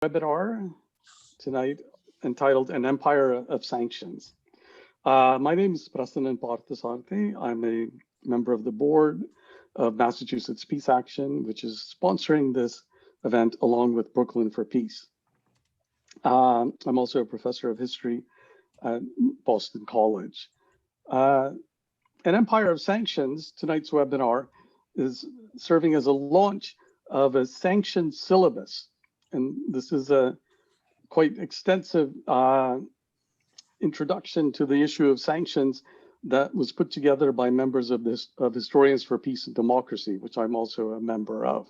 Webinar tonight entitled An Empire of Sanctions. My name is Prasannan Parthasarathy. I'm a member of the board of Massachusetts Peace Action, which is sponsoring this event along with Brooklyn for Peace. I'm also a professor of history at Boston College. An Empire of Sanctions, tonight's webinar, is serving as a launch of a sanctioned syllabus. And this is a quite extensive introduction to the issue of sanctions that was put together by members of Historians for Peace and Democracy, which I'm also a member of.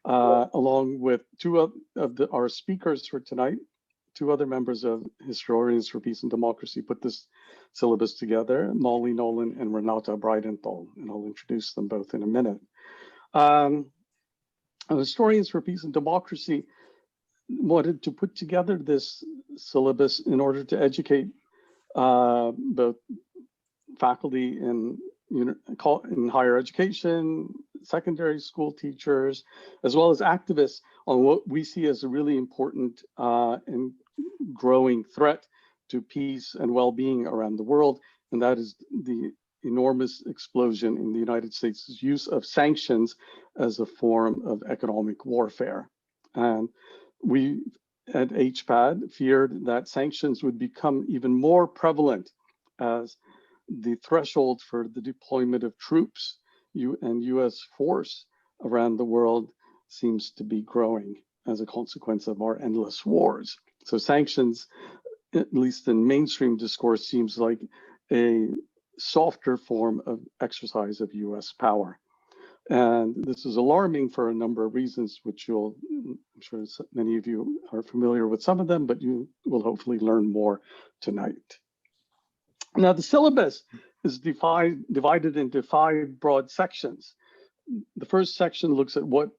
Along with two of our speakers for tonight, two other members of Historians for Peace and Democracy put this syllabus together, Molly Nolan and Renata Breidenthal, and I'll introduce them both in a minute. Historians for Peace and Democracy wanted to put together this syllabus in order to educate both faculty in higher education, secondary school teachers, as well as activists on what we see as a really important and growing threat to peace and well-being around the world, and that is the enormous explosion in the United States' use of sanctions as a form of economic warfare. And we at HPAD feared that sanctions would become even more prevalent as the threshold for the deployment of troops and US force around the world seems to be growing as a consequence of our endless wars. So sanctions, at least in mainstream discourse, seems like a softer form of exercise of US power. And this is alarming for a number of reasons, which I'm sure many of you are familiar with some of them, but you will hopefully learn more tonight. Now, the syllabus is divided into 5 broad sections. The first section looks at what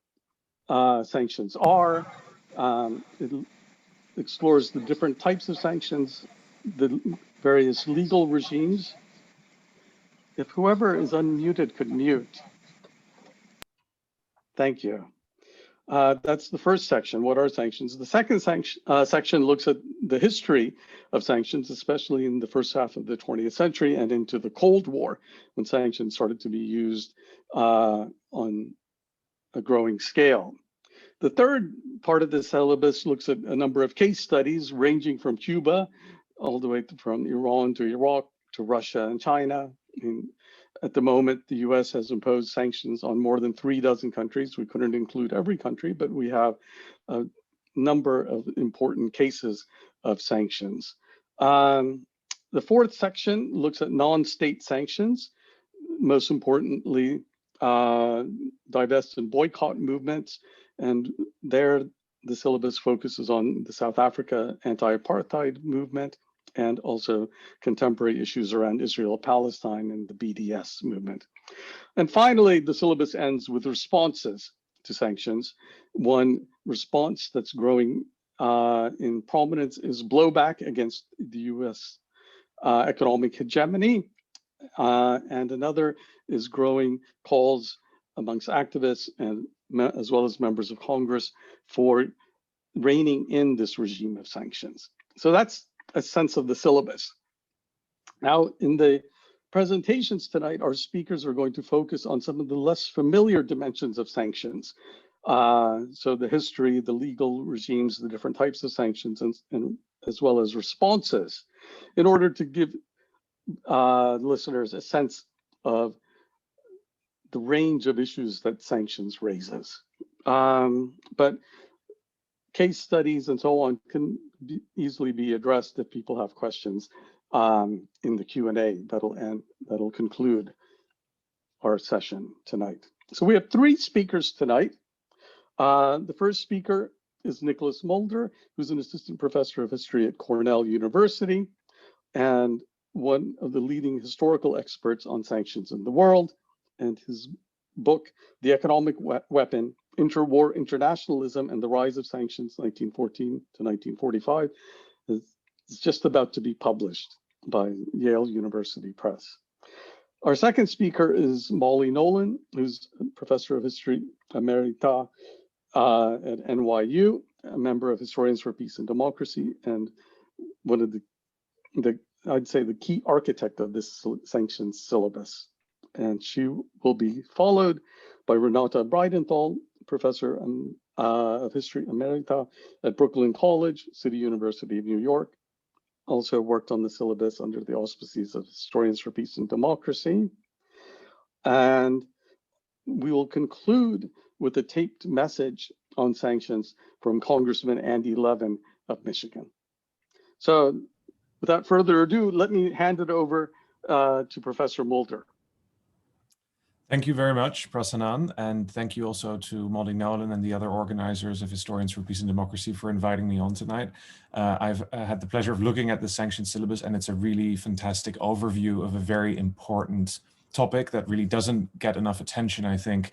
sanctions are. It explores the different types of sanctions, the various legal regimes. If whoever is unmuted could mute. Thank you. That's the first section. What are sanctions? The second section looks at the history of sanctions, especially in the first half of the 20th century and into the Cold War, when sanctions started to be used on a growing scale. The third part of the syllabus looks at a number of case studies ranging from Cuba all the way from Iran to Iraq to Russia and China. At the moment, the US has imposed sanctions on more than 36 countries. We couldn't include every country, but we have a number of important cases of sanctions. The fourth section looks at non-state sanctions, most importantly, divest and boycott movements. And there, the syllabus focuses on the South Africa anti-apartheid movement, and also contemporary issues around Israel-Palestine and the BDS movement. And finally, the syllabus ends with responses to sanctions. One response that's growing in prominence is blowback against the US economic hegemony. And another is growing calls amongst activists and as well as members of Congress for reining in this regime of sanctions. So that's a sense of the syllabus. Now, in the presentations tonight, our speakers are going to focus on some of the less familiar dimensions of sanctions. So the history, the legal regimes, the different types of sanctions, and as well as responses, in order to give listeners a sense of the range of issues that sanctions raises. But case studies and so on can easily be addressed if people have questions in the Q&A that'll conclude our session tonight. So we have 3 speakers tonight. The first speaker is Nicholas Mulder, who's an assistant professor of history at Cornell University and one of the leading historical experts on sanctions in the world. And his book, The Economic Weapon, Interwar Internationalism and the Rise of Sanctions, 1914 to 1945, is just about to be published by Yale University Press. Our second speaker is Molly Nolan, who's a professor of history emerita at NYU a member of Historians for Peace and Democracy, and one of I'd say the key architect of this sanctions syllabus. And she will be followed by Renata Breidenthal, professor of history emerita at Brooklyn College, City University of New York. Also worked on the syllabus under the auspices of Historians for Peace and Democracy. And we will conclude with a taped message on sanctions from Congressman Andy Levin of Michigan. So without further ado, let me hand it over to Professor Mulder. Thank you very much, Prasannan, and thank you also to Molly Nolan and the other organizers of Historians for Peace and Democracy for inviting me on tonight. I've had the pleasure of looking at the sanctions syllabus, and it's a really fantastic overview of a very important topic that really doesn't get enough attention, I think,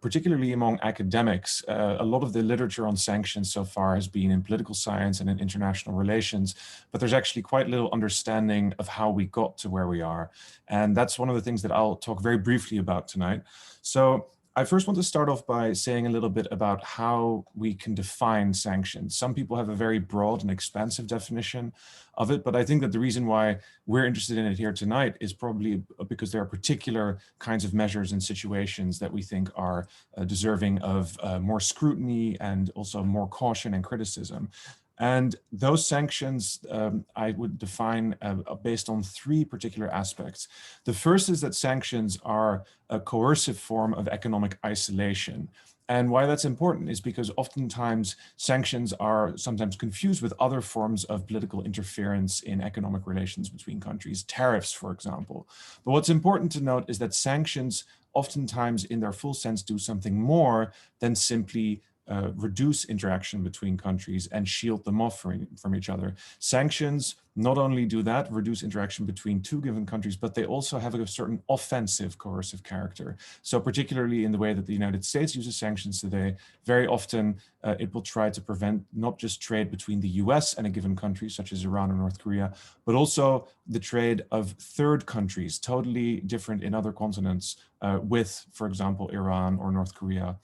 particularly among academics. A lot of the literature on sanctions so far has been in political science and in international relations, but there's actually quite little understanding of how we got to where we are. And that's one of the things that I'll talk very briefly about tonight. So I first want to start off by saying a little bit about how we can define sanctions. Some people have a very broad and expansive definition of it, but I think that the reason why we're interested in it here tonight is probably because there are particular kinds of measures and situations that we think are deserving of more scrutiny and also more caution and criticism. And those sanctions I would define based on three particular aspects. The first is that sanctions are a coercive form of economic isolation. And why that's important is because oftentimes sanctions are sometimes confused with other forms of political interference in economic relations between countries, tariffs, for example. But what's important to note is that sanctions oftentimes in their full sense do something more than simply reduce interaction between countries and shield them off from each other. Sanctions not only do that, reduce interaction between two given countries, but they also have a certain offensive coercive character. So particularly in the way that the United States uses sanctions today, very often it will try to prevent not just trade between the US and a given country, such as Iran or North Korea, but also the trade of third countries, totally different in other continents with, for example, Iran or North Korea.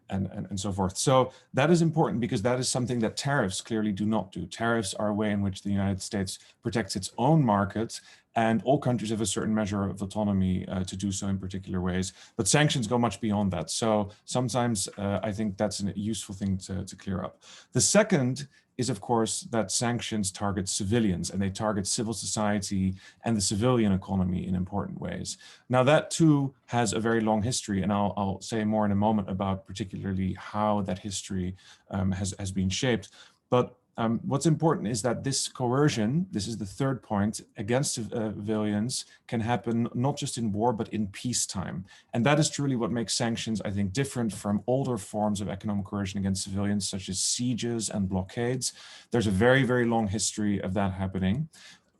And so forth. So that is important because that is something that tariffs clearly do not do. Tariffs are a way in which the United States protects its own markets, and all countries have a certain measure of autonomy to do so in particular ways. But sanctions go much beyond that. So sometimes I think that's a useful thing to clear up. The second is, of course, that sanctions target civilians, and they target civil society and the civilian economy in important ways. Now, that too has a very long history, and I'll say more in a moment about particularly how that history has been shaped. But what's important is that this coercion, this is the third point, against civilians can happen not just in war, but in peacetime. And that is truly what makes sanctions, I think, different from older forms of economic coercion against civilians, such as sieges and blockades. There's a very, very long history of that happening.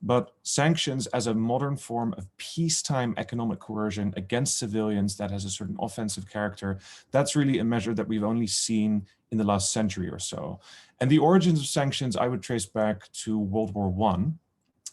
But sanctions as a modern form of peacetime economic coercion against civilians that has a certain offensive character, that's really a measure that we've only seen in the last century or so. And the origins of sanctions I would trace back to World War I,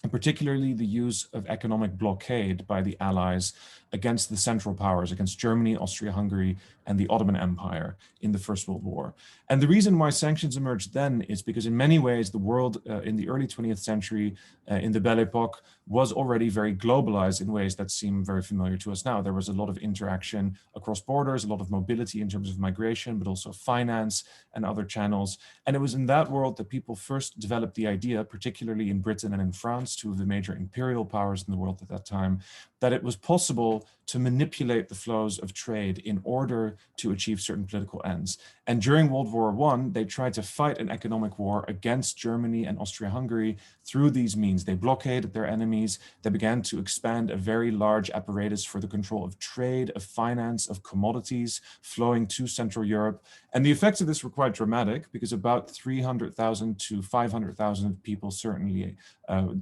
and particularly the use of economic blockade by the Allies against the Central Powers, against Germany, Austria-Hungary, and the Ottoman Empire in the First World War. And the reason why sanctions emerged then is because in many ways the world in the early 20th century, in the Belle Epoque, was already very globalized in ways that seem very familiar to us now. There was a lot of interaction across borders, a lot of mobility in terms of migration, but also finance and other channels. And it was in that world that people first developed the idea, particularly in Britain and in France, two of the major imperial powers in the world at that time, that it was possible to manipulate the flows of trade in order to achieve certain political ends. And during World War I, they tried to fight an economic war against Germany and Austria-Hungary through these means. They blockaded their enemies. They began to expand a very large apparatus for the control of trade, of finance, of commodities flowing to Central Europe. And the effects of this were quite dramatic because about 300,000 to 500,000 people certainly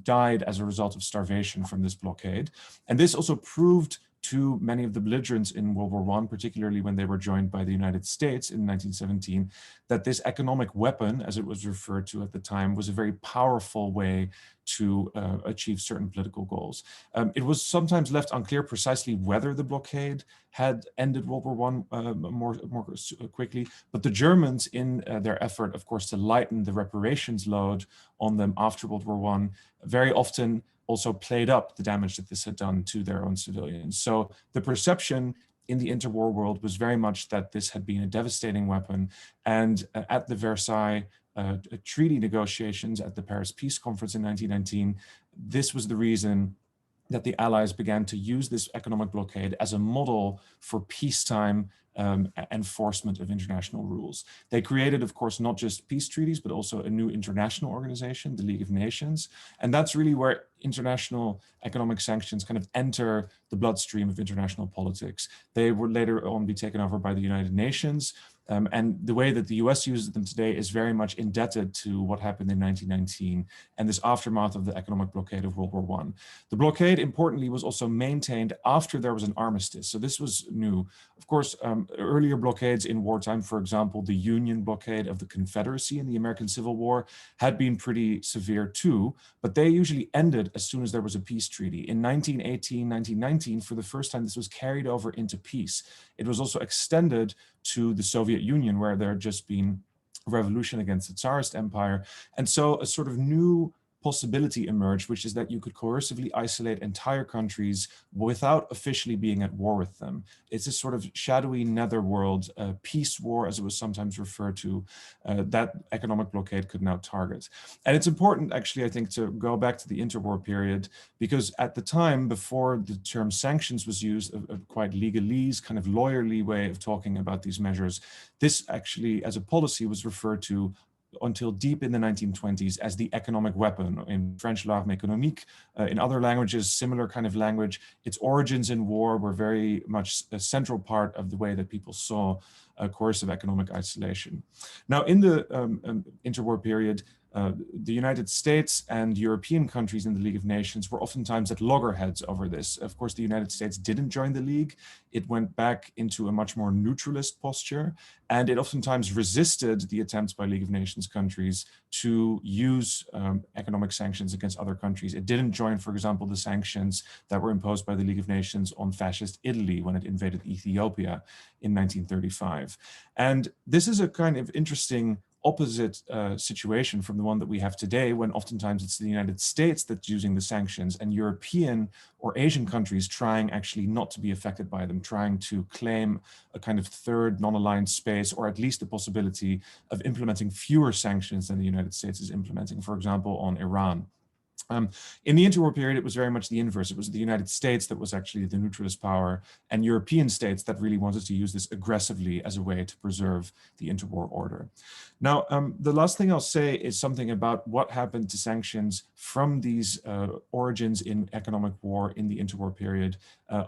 died as a result of starvation from this blockade. And this also proved to many of the belligerents in World War I, particularly when they were joined by the United States in 1917, that this economic weapon, as it was referred to at the time, was a very powerful way to achieve certain political goals. It was sometimes left unclear precisely whether the blockade had ended World War I more quickly, but the Germans, in their effort, of course, to lighten the reparations load on them after World War I, very often also played up the damage that this had done to their own civilians. So the perception in the interwar world was very much that this had been a devastating weapon. And at the Versailles treaty negotiations at the Paris Peace Conference in 1919, this was the reason that the Allies began to use this economic blockade as a model for peacetime enforcement of international rules. They created, of course, not just peace treaties, but also a new international organization, the League of Nations. And that's really where international economic sanctions kind of enter the bloodstream of international politics. They would later on be taken over by the United Nations. And the way that the US uses them today is very much indebted to what happened in 1919 and this aftermath of the economic blockade of World War I. The blockade, importantly, was also maintained after there was an armistice. So this was new. Of course, earlier blockades in wartime, for example, the Union blockade of the Confederacy in the American Civil War, had been pretty severe too, but they usually ended as soon as there was a peace treaty. In 1918, 1919, for the first time, this was carried over into peace. It was also extended to the Soviet Union, where there had just been a revolution against the Tsarist Empire. And so a sort of new possibility emerged, which is that you could coercively isolate entire countries without officially being at war with them. It's a sort of shadowy netherworld, peace war, as it was sometimes referred to, that economic blockade could now target. And it's important, actually, I think, to go back to the interwar period, because at the time, before the term sanctions was used, a quite legalese, kind of lawyerly way of talking about these measures, this actually, as a policy, was referred to until deep in the 1920s as the economic weapon. In French, l'arme économique. In other languages, similar kind of language. Its origins in war were very much a central part of the way that people saw coercive economic isolation. Now, in the interwar period, the United States and European countries in the League of Nations were oftentimes at loggerheads over this. Of course, the United States didn't join the League. It went back into a much more neutralist posture, and it oftentimes resisted the attempts by League of Nations countries to use economic sanctions against other countries. It didn't join, for example, the sanctions that were imposed by the League of Nations on fascist Italy when it invaded Ethiopia in 1935. And this is a kind of interesting opposite situation from the one that we have today, when oftentimes it's the United States that's using the sanctions and European or Asian countries trying actually not to be affected by them, trying to claim a kind of third non-aligned space, or at least the possibility of implementing fewer sanctions than the United States is implementing, for example, on Iran. In the interwar period, it was very much the inverse. It was the United States that was actually the neutralist power, and European states that really wanted to use this aggressively as a way to preserve the interwar order. Now, the last thing I'll say is something about what happened to sanctions from these origins in economic war in the interwar period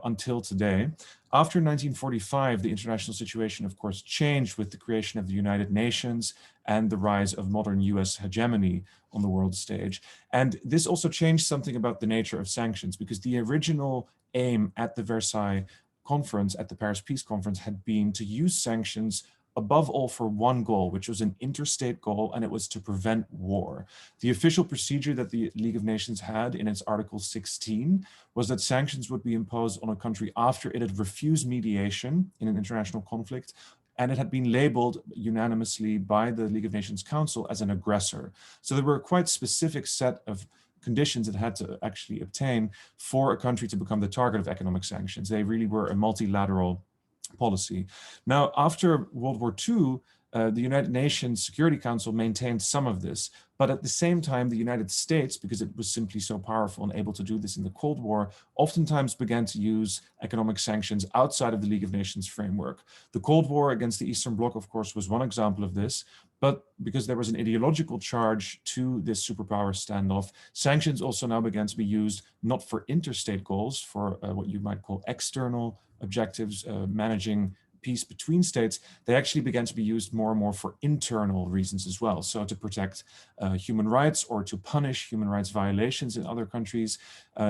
until today. After 1945, the international situation, of course, changed with the creation of the United Nations and the rise of modern US hegemony on the world stage. And this also changed something about the nature of sanctions, because the original aim at the Versailles Conference, at the Paris Peace Conference, had been to use sanctions above all for one goal, which was an interstate goal, and it was to prevent war. The official procedure that the League of Nations had in its Article 16 was that sanctions would be imposed on a country after it had refused mediation in an international conflict, and it had been labeled unanimously by the League of Nations Council as an aggressor. So there were a quite specific set of conditions it had to actually obtain for a country to become the target of economic sanctions. They really were a multilateral policy. Now, after World War II, the United Nations Security Council maintained some of this, but at the same time, the United States, because it was simply so powerful and able to do this in the Cold War, oftentimes began to use economic sanctions outside of the League of Nations framework. The Cold War against the Eastern Bloc, of course, was one example of this, but because there was an ideological charge to this superpower standoff, sanctions also now began to be used not for interstate goals, for what you might call external objectives, managing peace between states, they actually began to be used more and more for internal reasons as well. So to protect human rights or to punish human rights violations in other countries,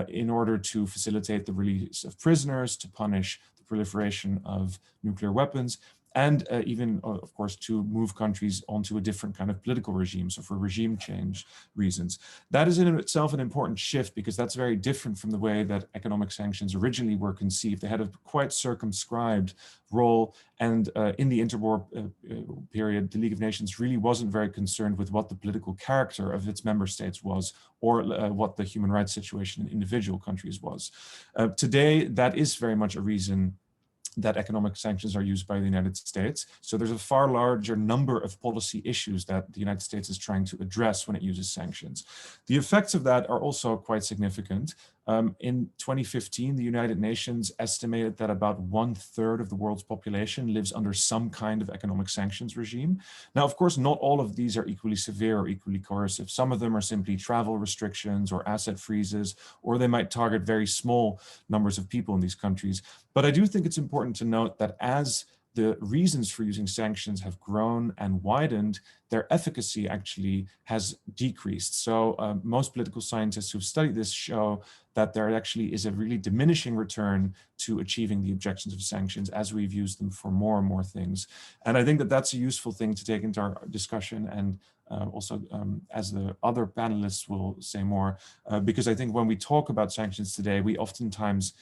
in order to facilitate the release of prisoners, to punish the proliferation of nuclear weapons, and even, of course, to move countries onto a different kind of political regime, so for regime change reasons. That is in itself an important shift, because that's very different from the way that economic sanctions originally were conceived. They had a quite circumscribed role, and in the interwar period, the League of Nations really wasn't very concerned with what the political character of its member states was, or what the human rights situation in individual countries was. Today, that is very much a reason that economic sanctions are used by the United States. So there's a far larger number of policy issues that the United States is trying to address when it uses sanctions. The effects of that are also quite significant. In 2015, the United Nations estimated that about 1/3 of the world's population lives under some kind of economic sanctions regime. Now, of course, not all of these are equally severe or equally coercive. Some of them are simply travel restrictions or asset freezes, or they might target very small numbers of people in these countries. But I do think it's important to note that as the reasons for using sanctions have grown and widened, their efficacy actually has decreased. So most political scientists who've studied this show that there actually is a really diminishing return to achieving the objectives of sanctions as we've used them for more and more things. And I think that that's a useful thing to take into our discussion, and also as the other panelists will say more, because I think when we talk about sanctions today, we oftentimes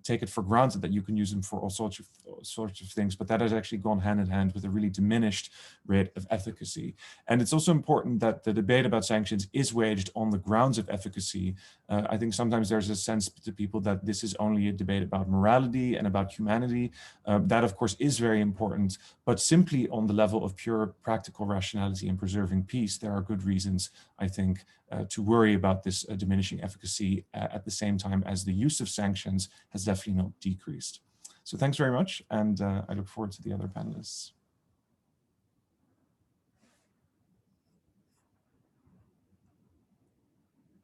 take it for granted that you can use them for all sorts of things, but that has actually gone hand in hand with a really diminished rate of efficacy. And it's also important that the debate about sanctions is waged on the grounds of efficacy. I think sometimes there's a sense to people that this is only a debate about morality and about humanity. That, of course, is very important, but simply on the level of pure practical rationality and preserving peace, there are good reasons, I think, to worry about this diminishing efficacy at the same time as the use of sanctions has definitely not decreased. So thanks very much, and I look forward to the other panelists.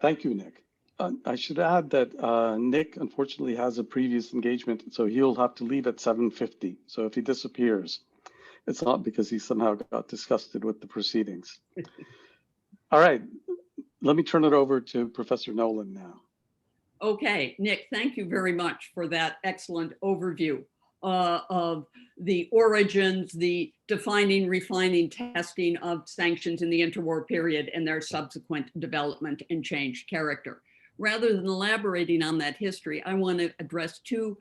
Thank you, Nick. I should add that Nick unfortunately has a previous engagement, so he'll have to leave at 7:50. So if he disappears, it's not because he somehow got disgusted with the proceedings. All right, let me turn it over to Professor Nolan now. Okay, Nick, thank you very much for that excellent overview of the origins, the defining, refining, testing of sanctions in the interwar period and their subsequent development and changed character. Rather than elaborating on that history, I want to address two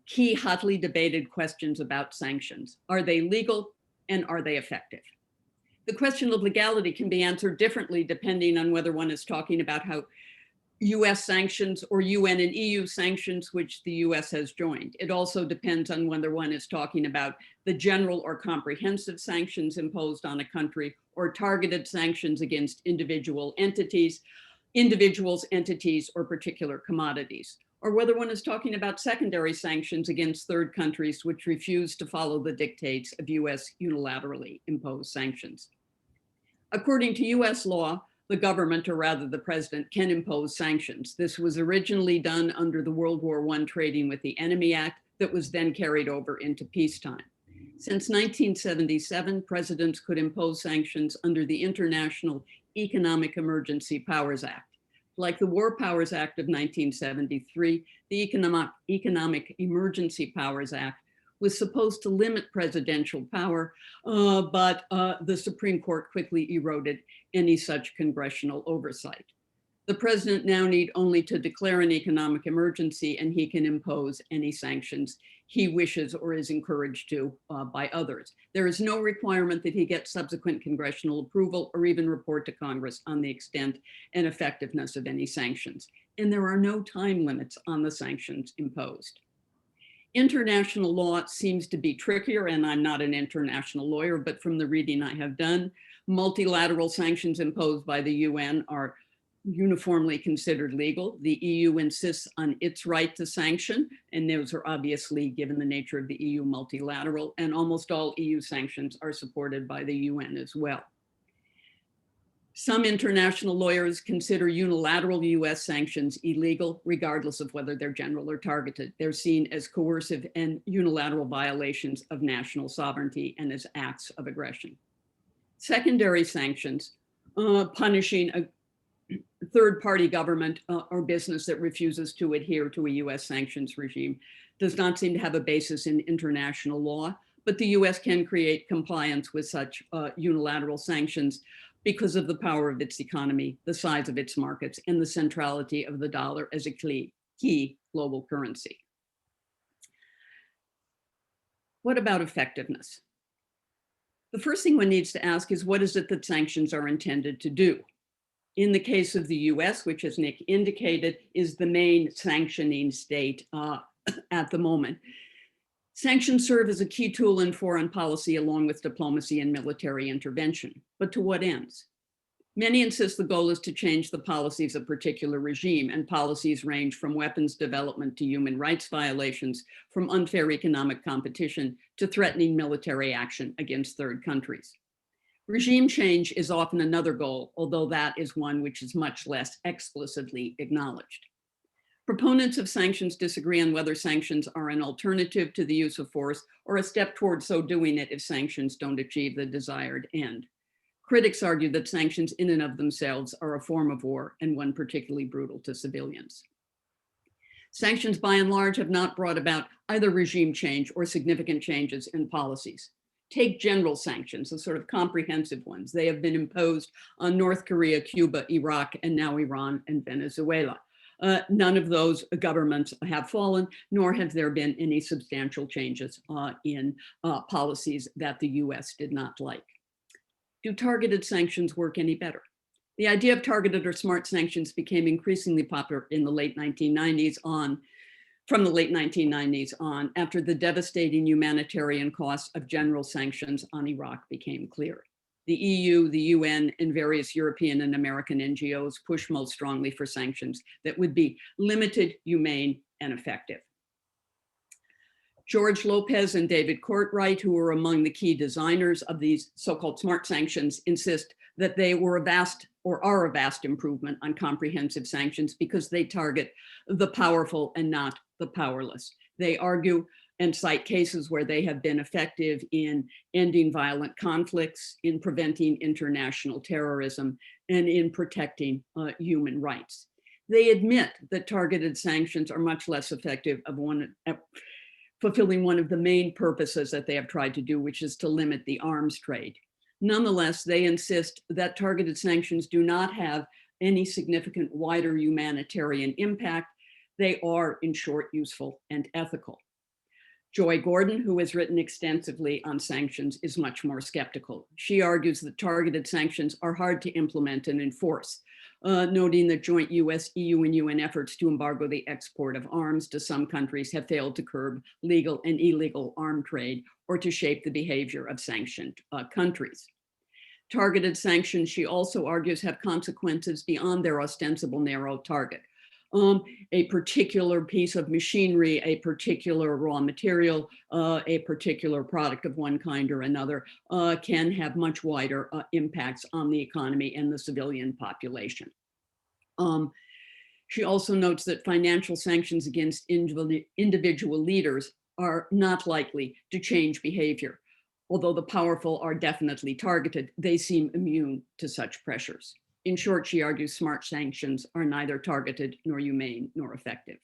key hotly debated questions about sanctions. Are they legal and are they effective? The question of legality can be answered differently depending on whether one is talking about how US sanctions or UN and EU sanctions, which the US has joined. It also depends on whether one is talking about the general or comprehensive sanctions imposed on a country or targeted sanctions against individuals, entities, or particular commodities, or whether one is talking about secondary sanctions against third countries which refuse to follow the dictates of US unilaterally imposed sanctions. According to US law, the government, or rather the president, can impose sanctions. This was originally done under the World War I Trading with the Enemy Act that was then carried over into peacetime. Since 1977, presidents could impose sanctions under the International Economic Emergency Powers Act. Like the War Powers Act of 1973, the Economic Emergency Powers Act was supposed to limit presidential power, but the Supreme Court quickly eroded any such congressional oversight. The president now need only to declare an economic emergency and he can impose any sanctions he wishes or is encouraged to by others. There is no requirement that he get subsequent congressional approval or even report to Congress on the extent and effectiveness of any sanctions. And there are no time limits on the sanctions imposed. International law seems to be trickier, and I'm not an international lawyer, but from the reading I have done, multilateral sanctions imposed by the UN are uniformly considered legal. The EU insists on its right to sanction, and those are obviously, given the nature of the EU, multilateral, and almost all EU sanctions are supported by the UN as well. Some international lawyers consider unilateral US sanctions illegal, regardless of whether they're general or targeted. They're seen as coercive and unilateral violations of national sovereignty and as acts of aggression. Secondary sanctions, punishing a third-party government or business that refuses to adhere to a US sanctions regime, does not seem to have a basis in international law, but the US can create compliance with such unilateral sanctions because of the power of its economy, the size of its markets, and the centrality of the dollar as a key global currency. What about effectiveness? The first thing one needs to ask is, what is it that sanctions are intended to do? In the case of the US, which, as Nick indicated, is the main sanctioning state at the moment, sanctions serve as a key tool in foreign policy along with diplomacy and military intervention. But to what ends? Many insist the goal is to change the policies of a particular regime, and policies range from weapons development to human rights violations, from unfair economic competition to threatening military action against third countries. Regime change is often another goal, although that is one which is much less explicitly acknowledged. Proponents of sanctions disagree on whether sanctions are an alternative to the use of force or a step towards so doing it if sanctions don't achieve the desired end. Critics argue that sanctions in and of themselves are a form of war, and one particularly brutal to civilians. Sanctions, by and large, have not brought about either regime change or significant changes in policies. Take general sanctions, the sort of comprehensive ones. They have been imposed on North Korea, Cuba, Iraq, and now Iran and Venezuela. None of those governments have fallen, nor have there been any substantial changes in policies that the US did not like. Do targeted sanctions work any better? The idea of targeted or smart sanctions became increasingly popular in the late 1990s from the late 1990s on, after the devastating humanitarian costs of general sanctions on Iraq became clear. The EU, the UN, and various European and American NGOs push most strongly for sanctions that would be limited, humane, and effective. George Lopez and David Courtwright, who were among the key designers of these so-called smart sanctions, insist that they were are a vast improvement on comprehensive sanctions because they target the powerful and not the powerless. They argue and cite cases where they have been effective in ending violent conflicts, in preventing international terrorism, and in protecting human rights. They admit that targeted sanctions are much less effective at fulfilling one of the main purposes that they have tried to do, which is to limit the arms trade. Nonetheless, they insist that targeted sanctions do not have any significant wider humanitarian impact. They are, in short, useful and ethical. Joy Gordon, who has written extensively on sanctions, is much more skeptical. She argues that targeted sanctions are hard to implement and enforce, noting that joint US, EU, and UN efforts to embargo the export of arms to some countries have failed to curb legal and illegal arm trade or to shape the behavior of sanctioned countries. Targeted sanctions, she also argues, have consequences beyond their ostensible narrow target. A particular piece of machinery, a particular raw material, a particular product of one kind or another can have much wider impacts on the economy and the civilian population. She also notes that financial sanctions against individual leaders are not likely to change behavior. Although the powerful are definitely targeted, they seem immune to such pressures. In short, she argues smart sanctions are neither targeted nor humane nor effective.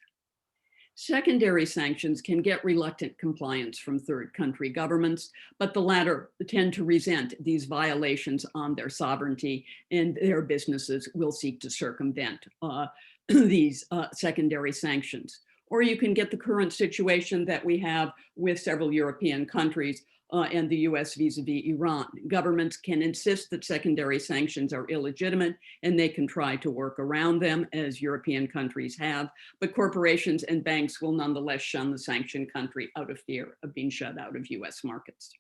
Secondary sanctions can get reluctant compliance from third country governments, but the latter tend to resent these violations on their sovereignty, and their businesses will seek to circumvent these secondary sanctions. Or you can get the current situation that we have with several European countries and the US vis-a-vis Iran. Governments can insist that secondary sanctions are illegitimate, and they can try to work around them, as European countries have, but corporations and banks will nonetheless shun the sanctioned country out of fear of being shut out of US markets.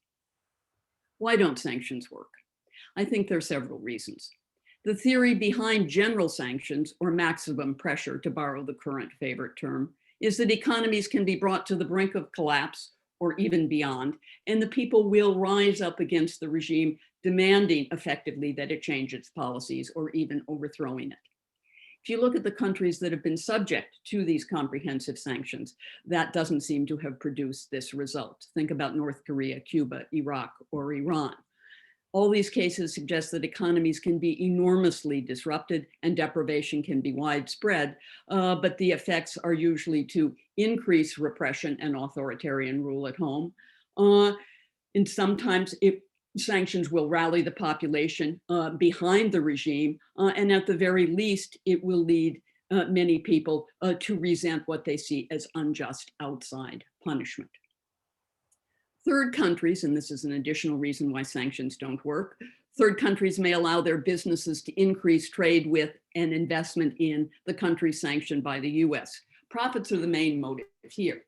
Why don't sanctions work? I think there are several reasons. The theory behind general sanctions, or maximum pressure, to borrow the current favorite term, is that economies can be brought to the brink of collapse or even beyond, and the people will rise up against the regime, demanding effectively that it change its policies or even overthrowing it. If you look at the countries that have been subject to these comprehensive sanctions, that doesn't seem to have produced this result. Think about North Korea, Cuba, Iraq, or Iran. All these cases suggest that economies can be enormously disrupted and deprivation can be widespread, but the effects are usually to increase repression and authoritarian rule at home. And sometimes sanctions will rally the population behind the regime, and at the very least, it will lead many people to resent what they see as unjust outside punishment. Third countries, and this is an additional reason why sanctions don't work, third countries may allow their businesses to increase trade with and investment in the countries sanctioned by the US. Profits are the main motive here.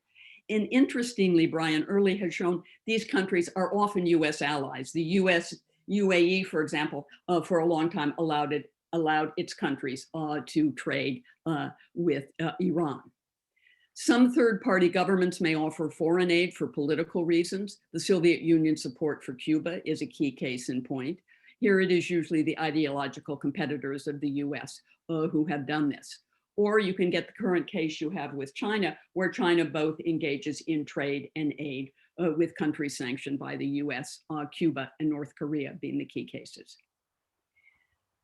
And interestingly, Brian Early has shown these countries are often US allies. The UAE, for example, for a long time allowed its countries to trade with Iran. Some third-party governments may offer foreign aid for political reasons. The Soviet Union's support for Cuba is a key case in point. Here it is usually the ideological competitors of the US who have done this. Or you can get the current case you have with China, where China both engages in trade and aid with countries sanctioned by the US, Cuba and North Korea being the key cases.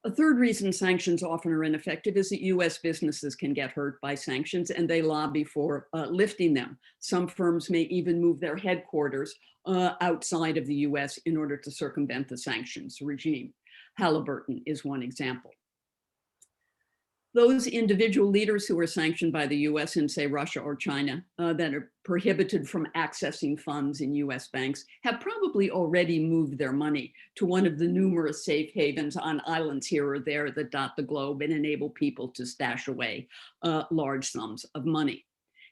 A third reason sanctions often are ineffective is that US businesses can get hurt by sanctions and they lobby for lifting them. Some firms may even move their headquarters outside of the US in order to circumvent the sanctions regime. Halliburton is one example. Those individual leaders who are sanctioned by the US in, say, Russia or China, that are prohibited from accessing funds in US banks, have probably already moved their money to one of the numerous safe havens on islands here or there that dot the globe and enable people to stash away large sums of money.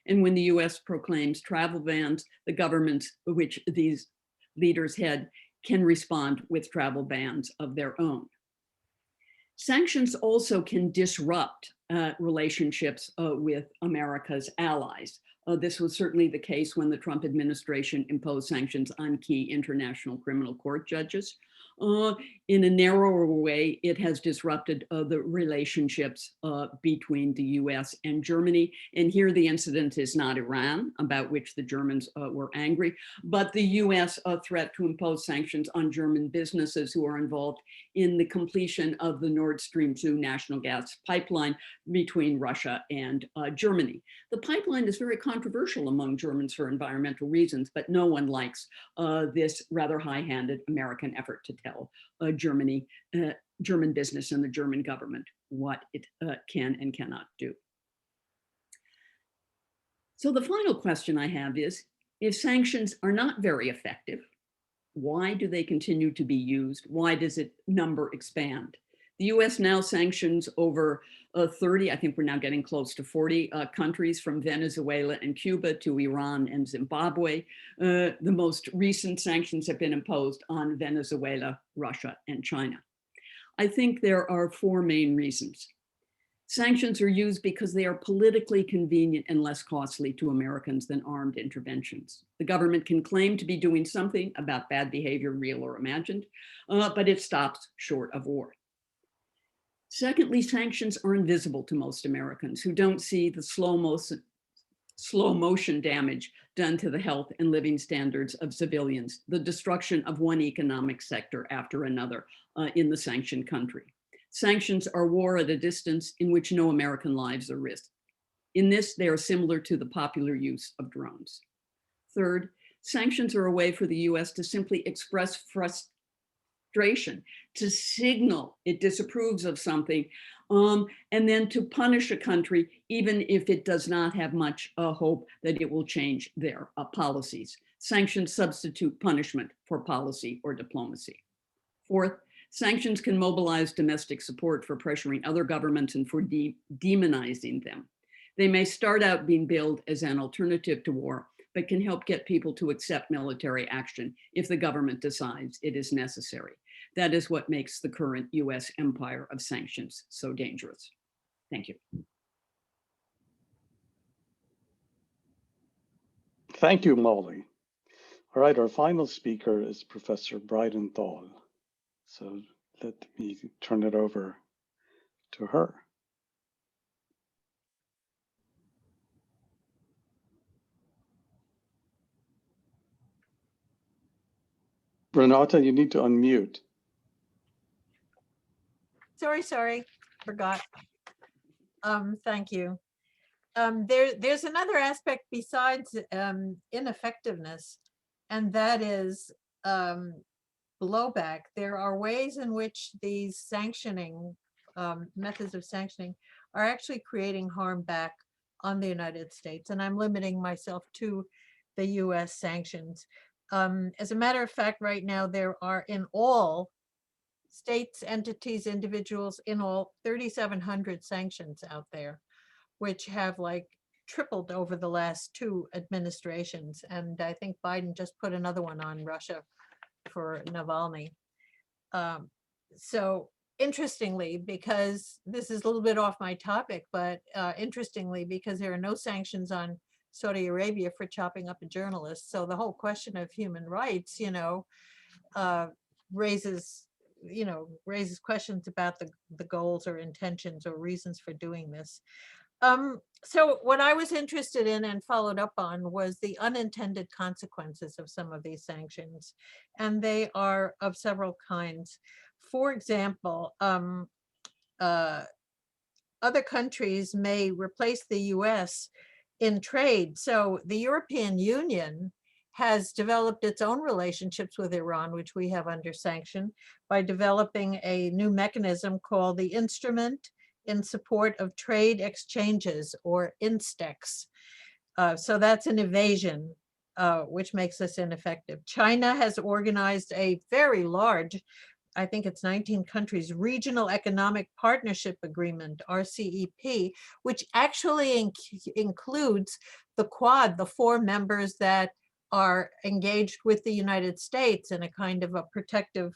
And when the US proclaims travel bans, the governments which these leaders head can respond with travel bans of their own. Sanctions also can disrupt relationships with America's allies. This was certainly the case when the Trump administration imposed sanctions on key international criminal court judges. In a narrower way, it has disrupted the relationships between the US and Germany. And here the incident is not Iran, about which the Germans were angry, but the US threat to impose sanctions on German businesses who are involved in the completion of the Nord Stream 2 national gas pipeline between Russia and Germany. The pipeline is very controversial among Germans for environmental reasons, but no one likes this rather high-handed American effort to tell German business and the German government what it can and cannot do. So the final question I have is, if sanctions are not very effective, why do they continue to be used? Why does its number expand? The US now sanctions over 30, I think we're now getting close to 40 countries, from Venezuela and Cuba to Iran and Zimbabwe. The most recent sanctions have been imposed on Venezuela, Russia, and China. I think there are four main reasons. Sanctions are used because they are politically convenient and less costly to Americans than armed interventions. The government can claim to be doing something about bad behavior, real or imagined, but it stops short of war. Secondly, sanctions are invisible to most Americans who don't see the slow motion damage done to the health and living standards of civilians, the destruction of one economic sector after another in the sanctioned country. Sanctions are war at a distance in which no American lives are risked. In this, they are similar to the popular use of drones. Third, sanctions are a way for the US to simply express frustration, to signal it disapproves of something, and then to punish a country, even if it does not have much hope that it will change their policies. Sanctions substitute punishment for policy or diplomacy. Fourth, sanctions can mobilize domestic support for pressuring other governments and for demonizing them. They may start out being billed as an alternative to war, but can help get people to accept military action if the government decides it is necessary. That is what makes the current US empire of sanctions so dangerous. Thank you. Thank you, Molly. All right, our final speaker is Professor Bridenthal. So let me turn it over to her. Renata, you need to unmute. Sorry, forgot. Thank you. There's another aspect besides ineffectiveness, and that is blowback. There are ways in which these sanctioning methods of sanctioning are actually creating harm back on the United States, and I'm limiting myself to the U.S. sanctions. As a matter of fact, right now there are in all states, entities, individuals, in all 3,700 sanctions out there, which have like tripled over the last two administrations. And I think Biden just put another one on Russia for Navalny. So interestingly, because this is a little bit off my topic, but interestingly, because there are no sanctions on Saudi Arabia for chopping up a journalist. So the whole question of human rights, raises questions about the goals or intentions or reasons for doing this. So what I was interested in and followed up on was the unintended consequences of some of these sanctions, and they are of several kinds. For example, other countries may replace the US in trade. So the European Union has developed its own relationships with Iran, which we have under sanction, by developing a new mechanism called the Instrument in Support of Trade Exchanges, or INSTEX. So that's an evasion, which makes us ineffective. China has organized a very large, I think it's 19 countries, Regional Economic Partnership Agreement, RCEP, which actually includes the Quad, the 4 members that are engaged with the United States in a kind of a protective,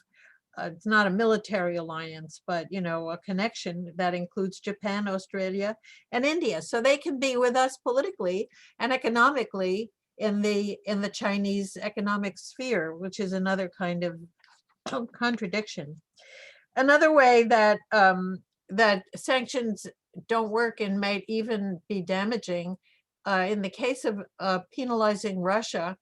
it's not a military alliance, but a connection that includes Japan, Australia, and India. So they can be with us politically and economically in the Chinese economic sphere, which is another kind of contradiction. Another way that that sanctions don't work and might even be damaging, in the case of penalizing Russia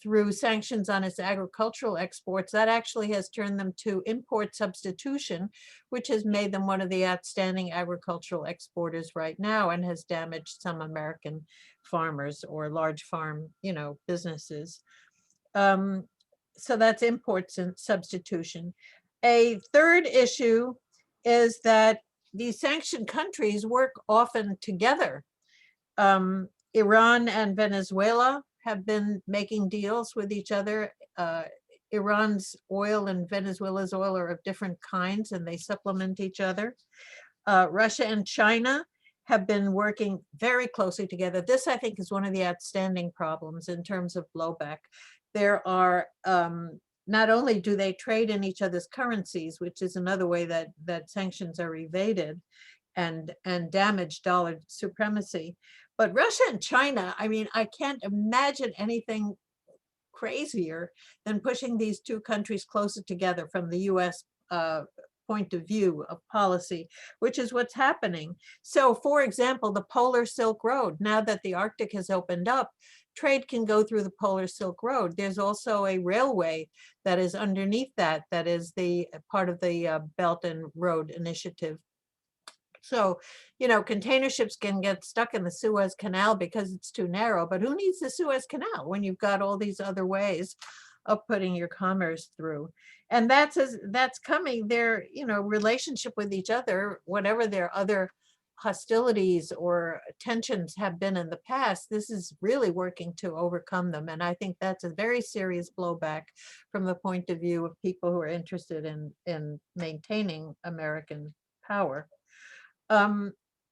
through sanctions on its agricultural exports, that actually has turned them to import substitution, which has made them one of the outstanding agricultural exporters right now and has damaged some American farmers or large farm, businesses. So that's imports and substitution. A third issue is that these sanctioned countries work often together. Iran and Venezuela have been making deals with each other. Iran's oil and Venezuela's oil are of different kinds and they supplement each other. Russia and China have been working very closely together. This, I think, is one of the outstanding problems in terms of blowback. There are, not only do they trade in each other's currencies, which is another way that sanctions are evaded and damage dollar supremacy, but Russia and China, I mean, I can't imagine anything crazier than pushing these two countries closer together from the US point of view of policy, which is what's happening. So for example, the Polar Silk Road, now that the Arctic has opened up, trade can go through the Polar Silk Road. There's also a railway that is underneath that is the part of the Belt and Road Initiative. So, container ships can get stuck in the Suez Canal because it's too narrow, but who needs the Suez Canal when you've got all these other ways of putting your commerce through? And that's coming. Their, relationship with each other, whatever their other hostilities or tensions have been in the past, this is really working to overcome them. And I think that's a very serious blowback from the point of view of people who are interested in maintaining American power.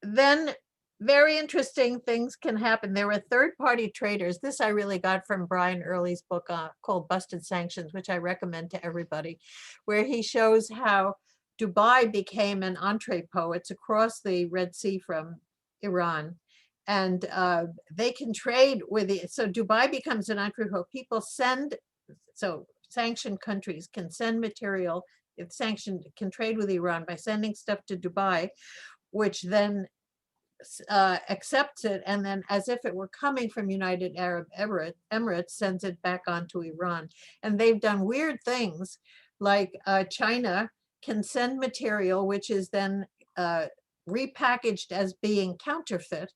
Then very interesting things can happen. There were third-party traders. This I really got from Brian Early's book called Busted Sanctions, which I recommend to everybody, where he shows how Dubai became an entrepot. It's across the Red Sea from Iran. And they can trade with it. So Dubai becomes an entrepot. People send so sanctioned countries can send material, if sanctioned, can trade with Iran by sending stuff to Dubai, which then accepts it, and then as if it were coming from United Arab Emirates, sends it back onto Iran. And they've done weird things, like China can send material which is then repackaged as being counterfeit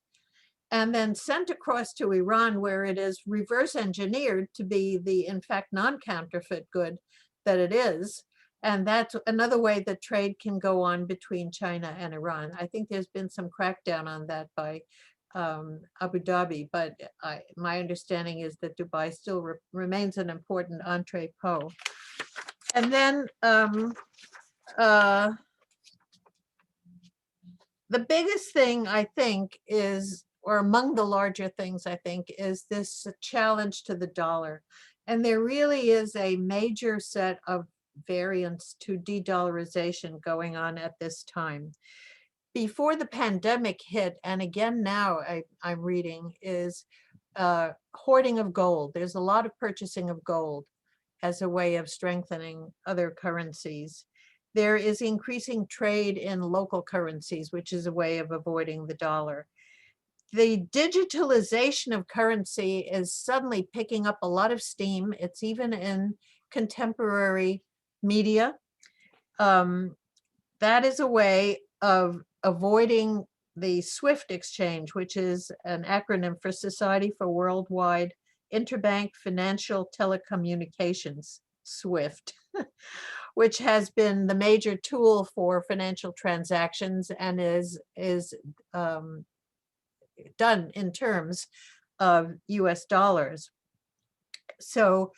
and then sent across to Iran, where it is reverse engineered to be the, in fact, non-counterfeit good that it is. And that's another way that trade can go on between China and Iran. I think there's been some crackdown on that by Abu Dhabi, but my understanding is that Dubai still remains an important entrepot. And then the biggest thing, I think, is, or among the larger things, I think, is this challenge to the dollar. And there really is a major set of variants to de-dollarization going on at this time. Before the pandemic hit, and again now I'm reading, is hoarding of gold. There's a lot of purchasing of gold as a way of strengthening other currencies. There is increasing trade in local currencies, which is a way of avoiding the dollar. The digitalization of currency is suddenly picking up a lot of steam. It's even in contemporary media. That is a way of avoiding the SWIFT exchange, which is an acronym for Society for Worldwide Interbank Financial Telecommunications, SWIFT, which has been the major tool for financial transactions and is done in terms of US dollars. So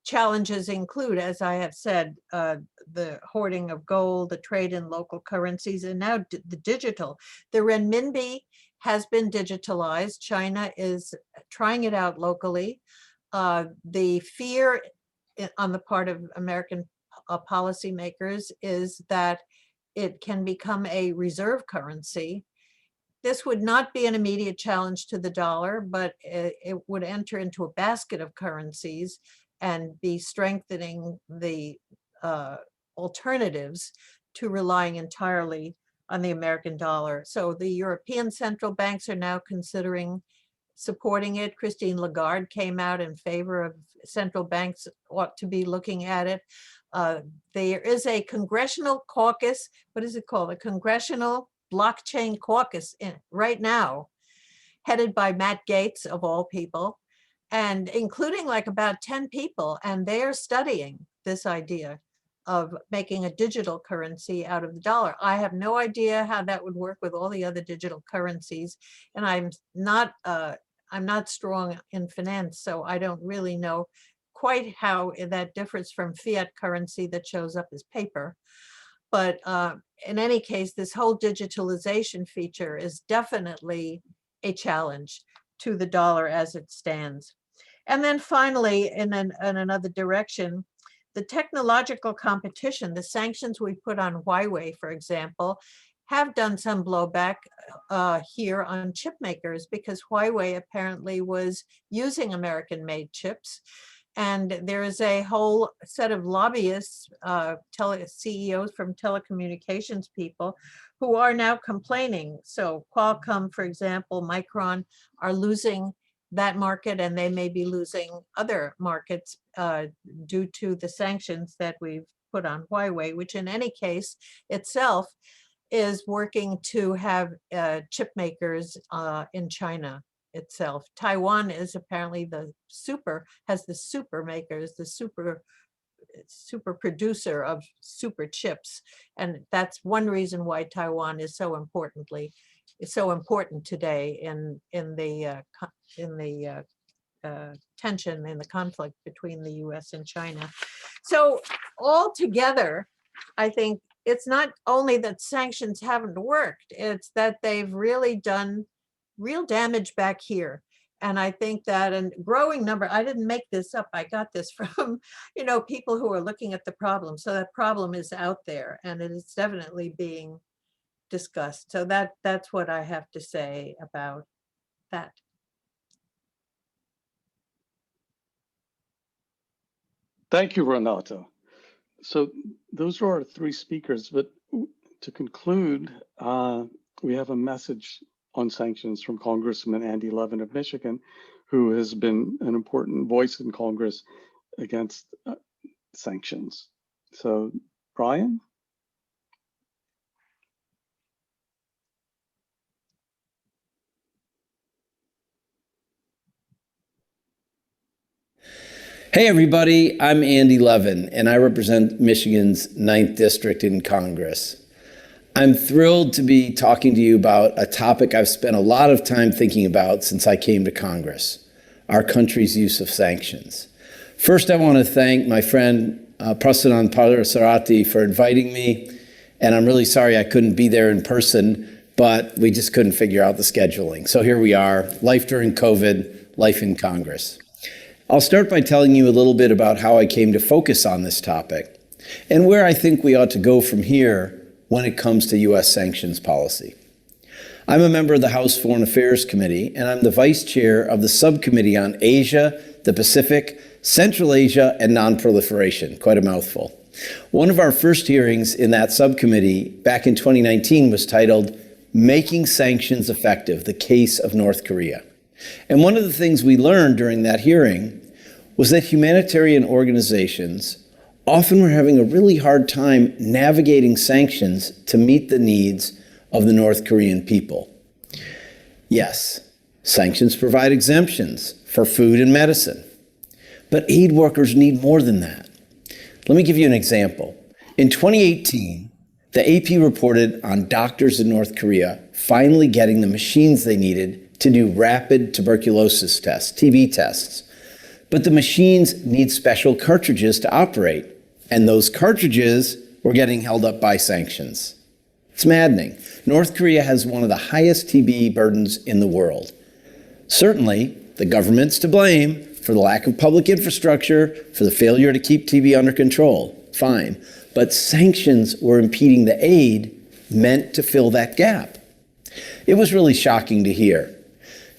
challenges include, as I have said, the hoarding of gold, the trade in local currencies, and now the digital. The renminbi has been digitalized. China is trying it out locally. The fear on the part of American policymakers is that it can become a reserve currency. This would not be an immediate challenge to the dollar, but it would enter into a basket of currencies and be strengthening the alternatives to relying entirely on the American dollar. So the European central banks are now considering supporting it. Christine Lagarde came out in favor of central banks ought to be looking at it. There is a Congressional Caucus, what is it called? A Congressional Blockchain Caucus right now, headed by Matt Gaetz, of all people, and including like about 10 people, and they're studying this idea of making a digital currency out of the dollar. I have no idea how that would work with all the other digital currencies, and I'm not strong in finance, so I don't really know quite how that differs from fiat currency that shows up as paper. But in any case, this whole digitalization feature is definitely a challenge to the dollar as it stands. And then finally, in another direction, the technological competition, the sanctions we put on Huawei, for example, have done some blowback here on chip makers, because Huawei apparently was using American-made chips. And there is a whole set of lobbyists, CEOs from telecommunications people, who are now complaining. So Qualcomm, for example, Micron are losing that market, and they may be losing other markets due to the sanctions that we've put on Huawei, which in any case itself is working to have chip makers in China itself. Taiwan is apparently has the super makers, the super producer of super chips. And that's one reason why Taiwan is so important today in the tension in the conflict between the US and China. So altogether, I think it's not only that sanctions haven't worked, it's that they've really done real damage back here. And I think that a growing number, I didn't make this up, I got this from, people who are looking at the problem. So that problem is out there, and it is definitely being discussed. So that's what I have to say about that. Thank you, Renato. So those are our three speakers, but to conclude, we have a message on sanctions from Congressman Andy Levin of Michigan, who has been an important voice in Congress against sanctions. So, Brian? Hey everybody, I'm Andy Levin, and I represent Michigan's 9th District in Congress. I'm thrilled to be talking to you about a topic I've spent a lot of time thinking about since I came to Congress, our country's use of sanctions. First, I want to thank my friend Prasannan Parasarati for inviting me, and I'm really sorry I couldn't be there in person, but we just couldn't figure out the scheduling. So here we are, life during COVID, life in Congress. I'll start by telling you a little bit about how I came to focus on this topic and where I think we ought to go from here when it comes to U.S. sanctions policy. I'm a member of the House Foreign Affairs Committee, and I'm the vice chair of the Subcommittee on Asia, the Pacific, Central Asia, and Non-Proliferation, quite a mouthful. One of our first hearings in that subcommittee back in 2019 was titled, Making Sanctions Effective, the Case of North Korea. And one of the things we learned during that hearing was that humanitarian organizations often were having a really hard time navigating sanctions to meet the needs of the North Korean people. Yes, sanctions provide exemptions for food and medicine, but aid workers need more than that. Let me give you an example. In 2018, the AP reported on doctors in North Korea finally getting the machines they needed to do rapid tuberculosis tests, TB tests. But the machines need special cartridges to operate, and those cartridges were getting held up by sanctions. It's maddening. North Korea has one of the highest TB burdens in the world. Certainly, the government's to blame for the lack of public infrastructure, for the failure to keep TB under control. Fine. But sanctions were impeding the aid meant to fill that gap. It was really shocking to hear.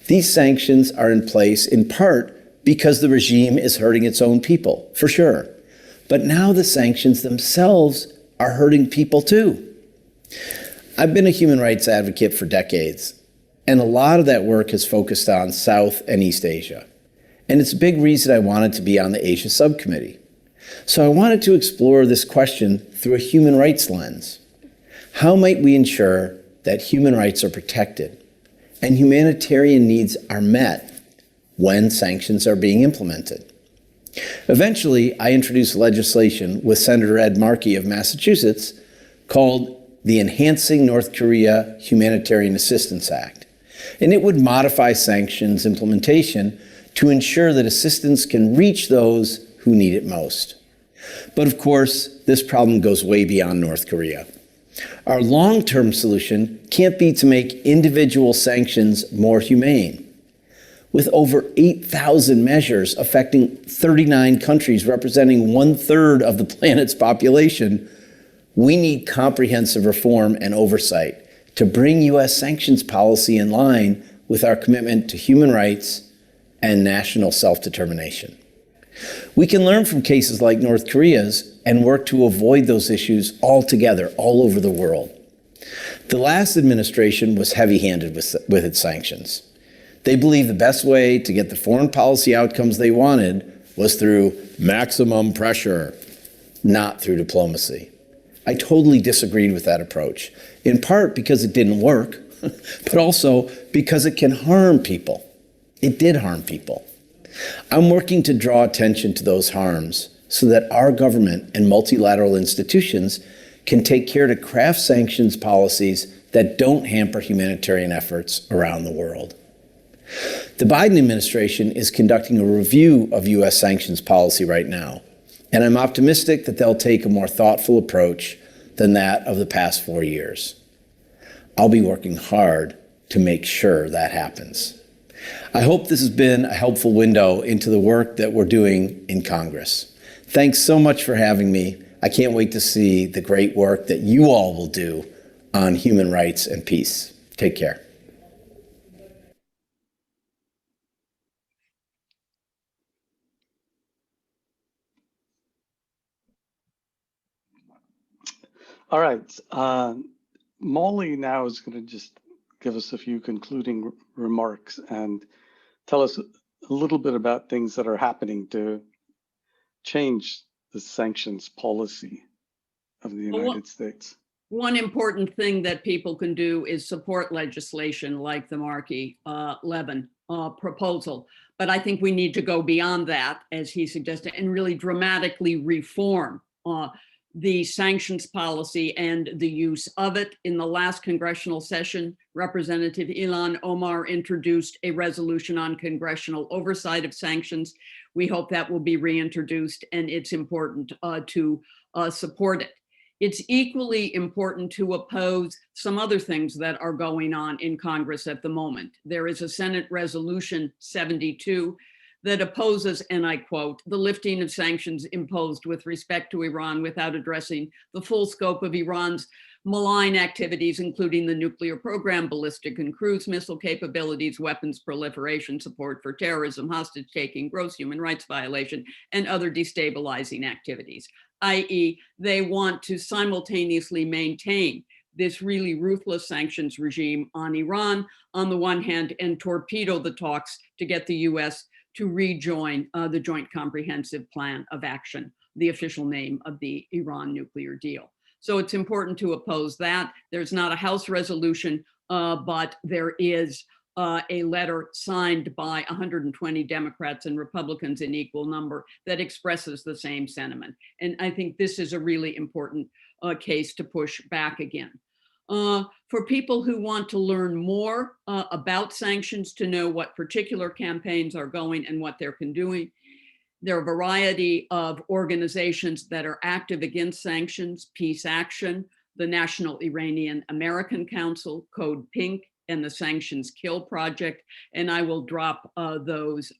These sanctions are in place in part because the regime is hurting its own people, for sure. But now the sanctions themselves are hurting people too. I've been a human rights advocate for decades, and a lot of that work has focused on South and East Asia. And it's a big reason I wanted to be on the Asia subcommittee. So I wanted to explore this question through a human rights lens. How might we ensure that human rights are protected and humanitarian needs are met when sanctions are being implemented? Eventually, I introduced legislation with Senator Ed Markey of Massachusetts called the Enhancing North Korea Humanitarian Assistance Act. And it would modify sanctions implementation to ensure that assistance can reach those who need it most. But of course, this problem goes way beyond North Korea. Our long-term solution can't be to make individual sanctions more humane. With over 8,000 measures affecting 39 countries representing 1/3 of the planet's population, we need comprehensive reform and oversight to bring U.S. sanctions policy in line with our commitment to human rights and national self-determination. We can learn from cases like North Korea's and work to avoid those issues altogether, all over the world. The last administration was heavy-handed with its sanctions. They believed the best way to get the foreign policy outcomes they wanted was through maximum pressure, not through diplomacy. I totally disagreed with that approach, in part because it didn't work, but also because it can harm people. It did harm people. I'm working to draw attention to those harms so that our government and multilateral institutions can take care to craft sanctions policies that don't hamper humanitarian efforts around the world. The Biden administration is conducting a review of U.S. sanctions policy right now, and I'm optimistic that they'll take a more thoughtful approach than that of the past 4 years. I'll be working hard to make sure that happens. I hope this has been a helpful window into the work that we're doing in Congress. Thanks so much for having me. I can't wait to see the great work that you all will do on human rights and peace. Take care. All right. Molly now is going to just give us a few concluding remarks and tell us a little bit about things that are happening to change the sanctions policy of the United States. One important thing that people can do is support legislation like the Markey Levin proposal. But I think we need to go beyond that, as he suggested, and really dramatically reform the sanctions policy and the use of it. In the last congressional session, Representative Ilhan Omar introduced a resolution on congressional oversight of sanctions. We hope that will be reintroduced, and it's important to support it. It's equally important to oppose some other things that are going on in Congress at the moment. There is a Senate Resolution 72 that opposes, and I quote, the lifting of sanctions imposed with respect to Iran without addressing the full scope of Iran's malign activities, including the nuclear program, ballistic and cruise missile capabilities, weapons proliferation, support for terrorism, hostage taking, gross human rights violation, and other destabilizing activities, i.e., they want to simultaneously maintain this really ruthless sanctions regime on Iran on the one hand and torpedo the talks to get the US to rejoin the Joint Comprehensive Plan of Action, the official name of the Iran nuclear deal. So it's important to oppose that. There's not a House resolution, but there is a letter signed by 120 Democrats and Republicans in equal number that expresses the same sentiment. And I think this is a really important case to push back again. For people who want to learn more about sanctions, to know what particular campaigns are going and what they're doing, there are a variety of organizations that are active against sanctions: Peace Action, the National Iranian American Council, Code Pink, and the Sanctions Kill Project. And I will drop those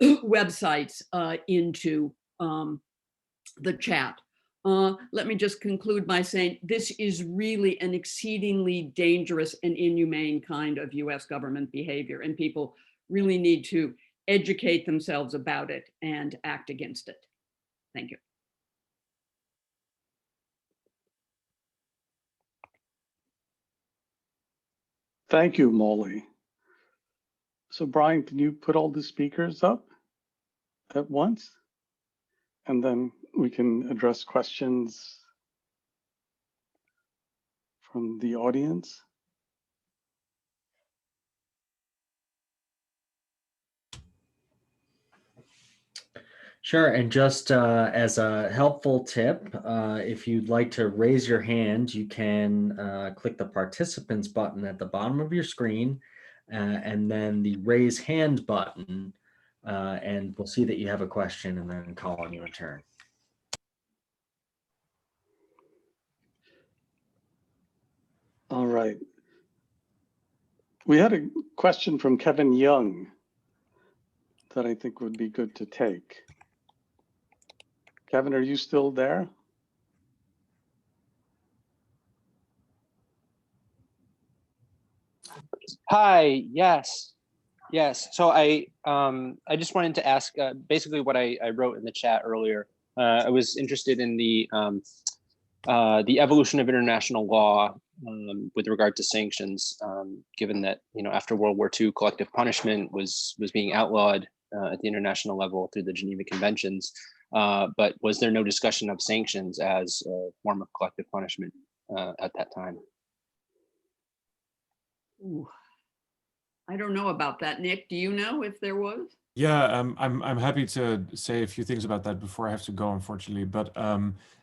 websites into the chat. Let me just conclude by saying this is really an exceedingly dangerous and inhumane kind of US government behavior, and people really need to educate themselves about it and act against it. Thank you. Thank you, Molly. So Brian, can you put all the speakers up at once? And then we can address questions from the audience. Sure, and just as a helpful tip, if you'd like to raise your hand, you can click the participants button at the bottom of your screen, and then the raise hand button, and we'll see that you have a question and then call on you in turn. All right. We had a question from Kevin Young that I think would be good to take. Kevin, are you still there? Hi, yes. So I just wanted to ask basically what I wrote in the chat earlier. I was interested in the evolution of international law with regard to sanctions, given that, you know, after World War II, collective punishment was being outlawed at the international level through the Geneva Conventions. But was there no discussion of sanctions as a form of collective punishment at that time? Ooh, I don't know about that. Nick, do you know if there was? Yeah, I'm happy to say a few things about that before I have to go, unfortunately. But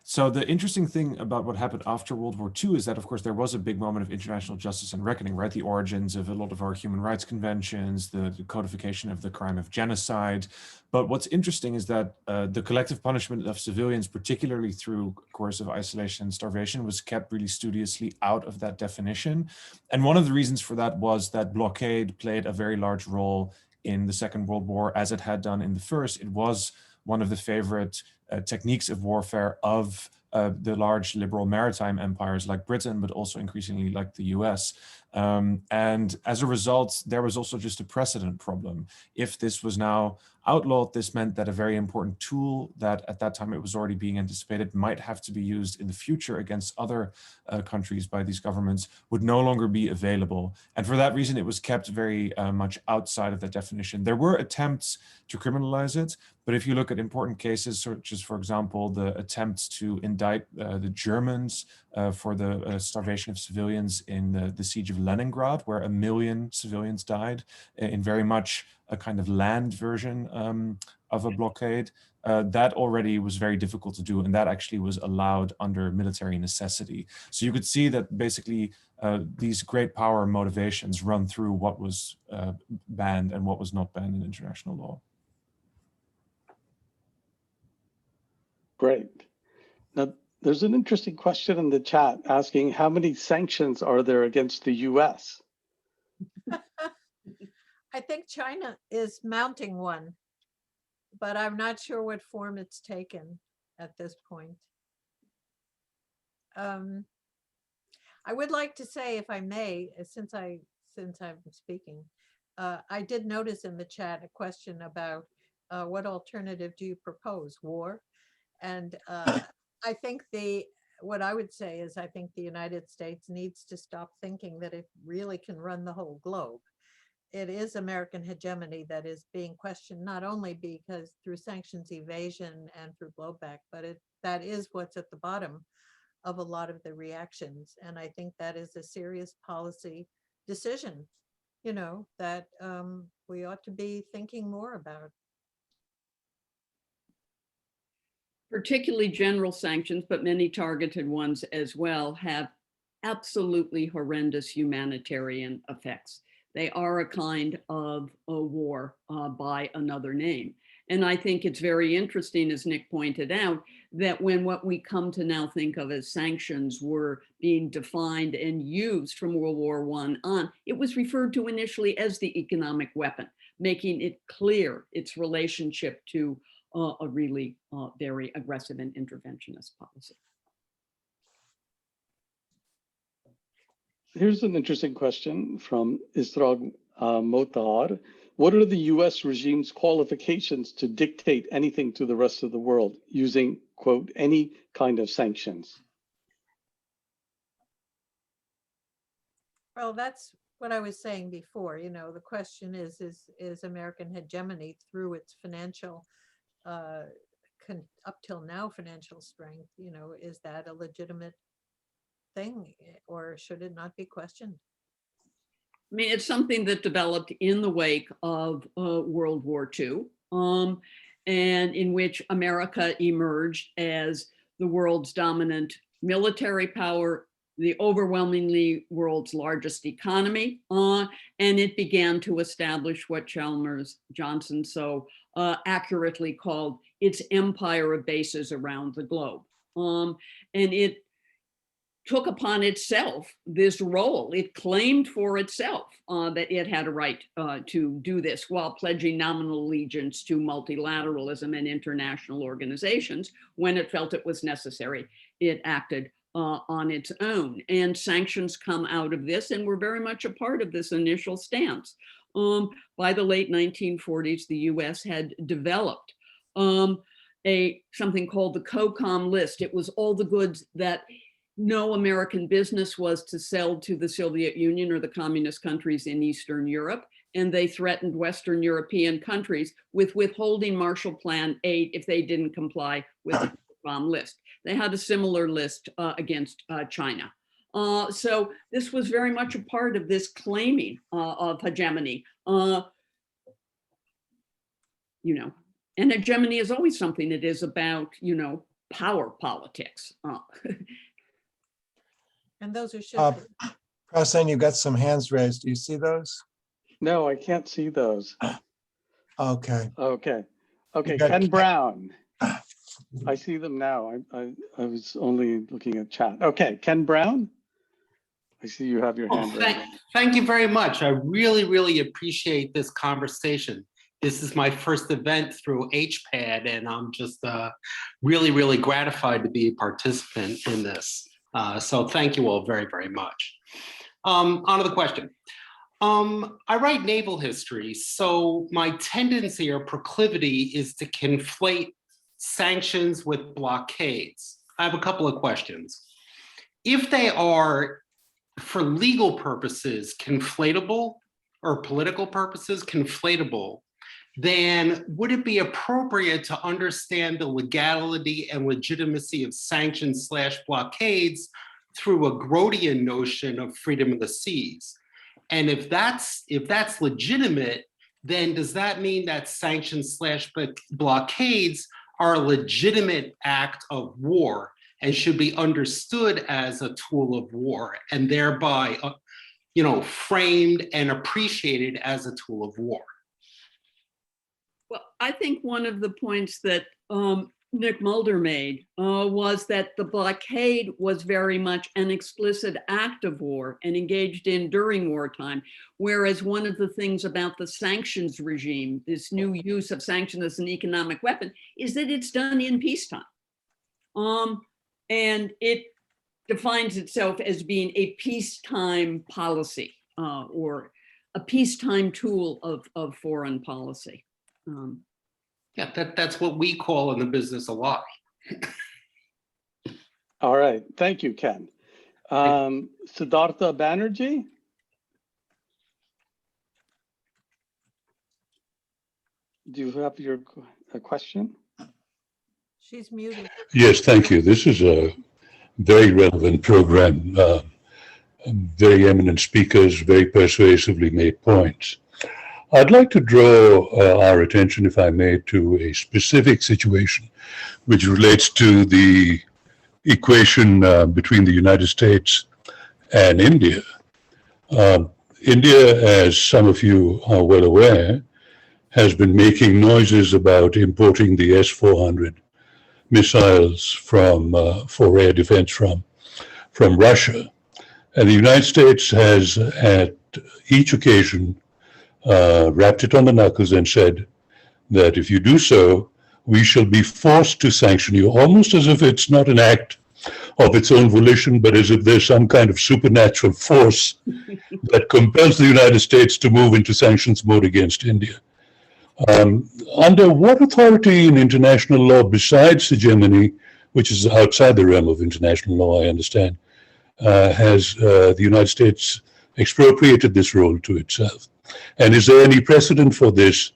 so the interesting thing about what happened after World War II is that, of course, there was a big moment of international justice and reckoning, right? The origins of a lot of our human rights conventions, the codification of the crime of genocide. But what's interesting is that the collective punishment of civilians, particularly through coercive isolation and starvation, was kept really studiously out of that definition. And one of the reasons for that was that blockade played a very large role in the Second World War, as it had done in the First. It was one of the favorite techniques of warfare of the large liberal maritime empires like Britain, but also increasingly like the US. And as a result, there was also just a precedent problem. If this was now outlawed, this meant that a very important tool that at that time it was already being anticipated might have to be used in the future against other countries by these governments would no longer be available. And for that reason, it was kept very much outside of that definition. There were attempts to criminalize it, but if you look at important cases, such as, for example, the attempts to indict the Germans for the starvation of civilians in the siege of Leningrad, where 1 million civilians died in very much a kind of land version of a blockade, that already was very difficult to do, and that actually was allowed under military necessity. So you could see that basically these great power motivations run through what was banned and what was not banned in international law. Great. Now, there's an interesting question in the chat asking how many sanctions are there against the US? I think China is mounting one, but I'm not sure what form it's taken at this point. I would like to say, if I may, since I'm speaking, I did notice in the chat a question about what alternative do you propose, war? And I think what I would say is I think the United States needs to stop thinking that it really can run the whole globe. It is American hegemony that is being questioned, not only because through sanctions evasion and through blowback, but that is what's at the bottom of a lot of the reactions. And I think that is a serious policy decision, that we ought to be thinking more about. Particularly general sanctions, but many targeted ones as well, have absolutely horrendous humanitarian effects. They are a kind of a war by another name. And I think it's very interesting, as Nick pointed out, that when what we come to now think of as sanctions were being defined and used from World War I on, it was referred to initially as the economic weapon, making it clear its relationship to a really very aggressive and interventionist policy. Here's an interesting question from Israel Motar. What are the US regime's qualifications to dictate anything to the rest of the world using, quote, any kind of sanctions? Well, that's what I was saying before. The question is American hegemony through its financial up till now financial strength, is that a legitimate thing, or should it not be questioned? I mean, it's something that developed in the wake of World War II, and in which America emerged as the world's dominant military power, the overwhelmingly world's largest economy, and it began to establish what Chalmers Johnson so accurately called its empire of bases around the globe. And it took upon itself this role. It claimed for itself that it had a right to do this while pledging nominal allegiance to multilateralism and international organizations. When it felt it was necessary, it acted on its own. And sanctions come out of this, and were very much a part of this initial stance. By the late 1940s, the US had developed something called the COCOM list. It was all the goods that no American business was to sell to the Soviet Union or the communist countries in Eastern Europe. And they threatened Western European countries with withholding Marshall Plan aid if they didn't comply with the COCOM list. They had a similar list against China. So this was very much a part of this claiming of hegemony. And hegemony is always something that is about, power politics. And those are shifting. Prasan, you got some hands raised. Do you see those? No, I can't see those. Okay. Okay. got Ken Brown. I see them now. I was only looking at chat. Okay, Ken Brown. I see you have your hand raised. Thank you very much. I really, really appreciate this conversation. This is my first event through HPAD, and I'm just really, really gratified to be a participant in this. So thank you all very, very much. On to the question. I write naval history, so my tendency or proclivity is to conflate sanctions with blockades. I have a couple of questions. If they are, for legal purposes, conflatable, or political purposes, conflatable, then would it be appropriate to understand the legality and legitimacy of sanctions / blockades through a Grotian notion of freedom of the seas? And if that's legitimate, then does that mean that sanctions / blockades are a legitimate act of war and should be understood as a tool of war and thereby, framed and appreciated as a tool of war? Well, I think one of the points that Nick Mulder made was that the blockade was very much an explicit act of war and engaged in during wartime, whereas one of the things about the sanctions regime, this new use of sanctions as an economic weapon, is that it's done in peacetime. And it defines itself as being a peacetime policy or a peacetime tool of foreign policy. Yeah, that's what we call in the business a lie. All right, thank you, Ken. Siddhartha Banerjee? Do you have your question? She's muted. Yes, thank you. This is a very relevant program. Very eminent speakers, very persuasively made points. I'd like to draw our attention, if I may, to a specific situation which relates to the equation between the United States and India. India, as some of you are well aware, has been making noises about importing the S-400 missiles for air defense from Russia. And the United States has, at each occasion, rapped it on the knuckles and said that if you do so, we shall be forced to sanction you, almost as if it's not an act of its own volition, but as if there's some kind of supernatural force that compels the United States to move into sanctions mode against India. Under what authority in international law besides hegemony, which is outside the realm of international law, I understand, has the United States expropriated this role to itself? And is there any precedent for this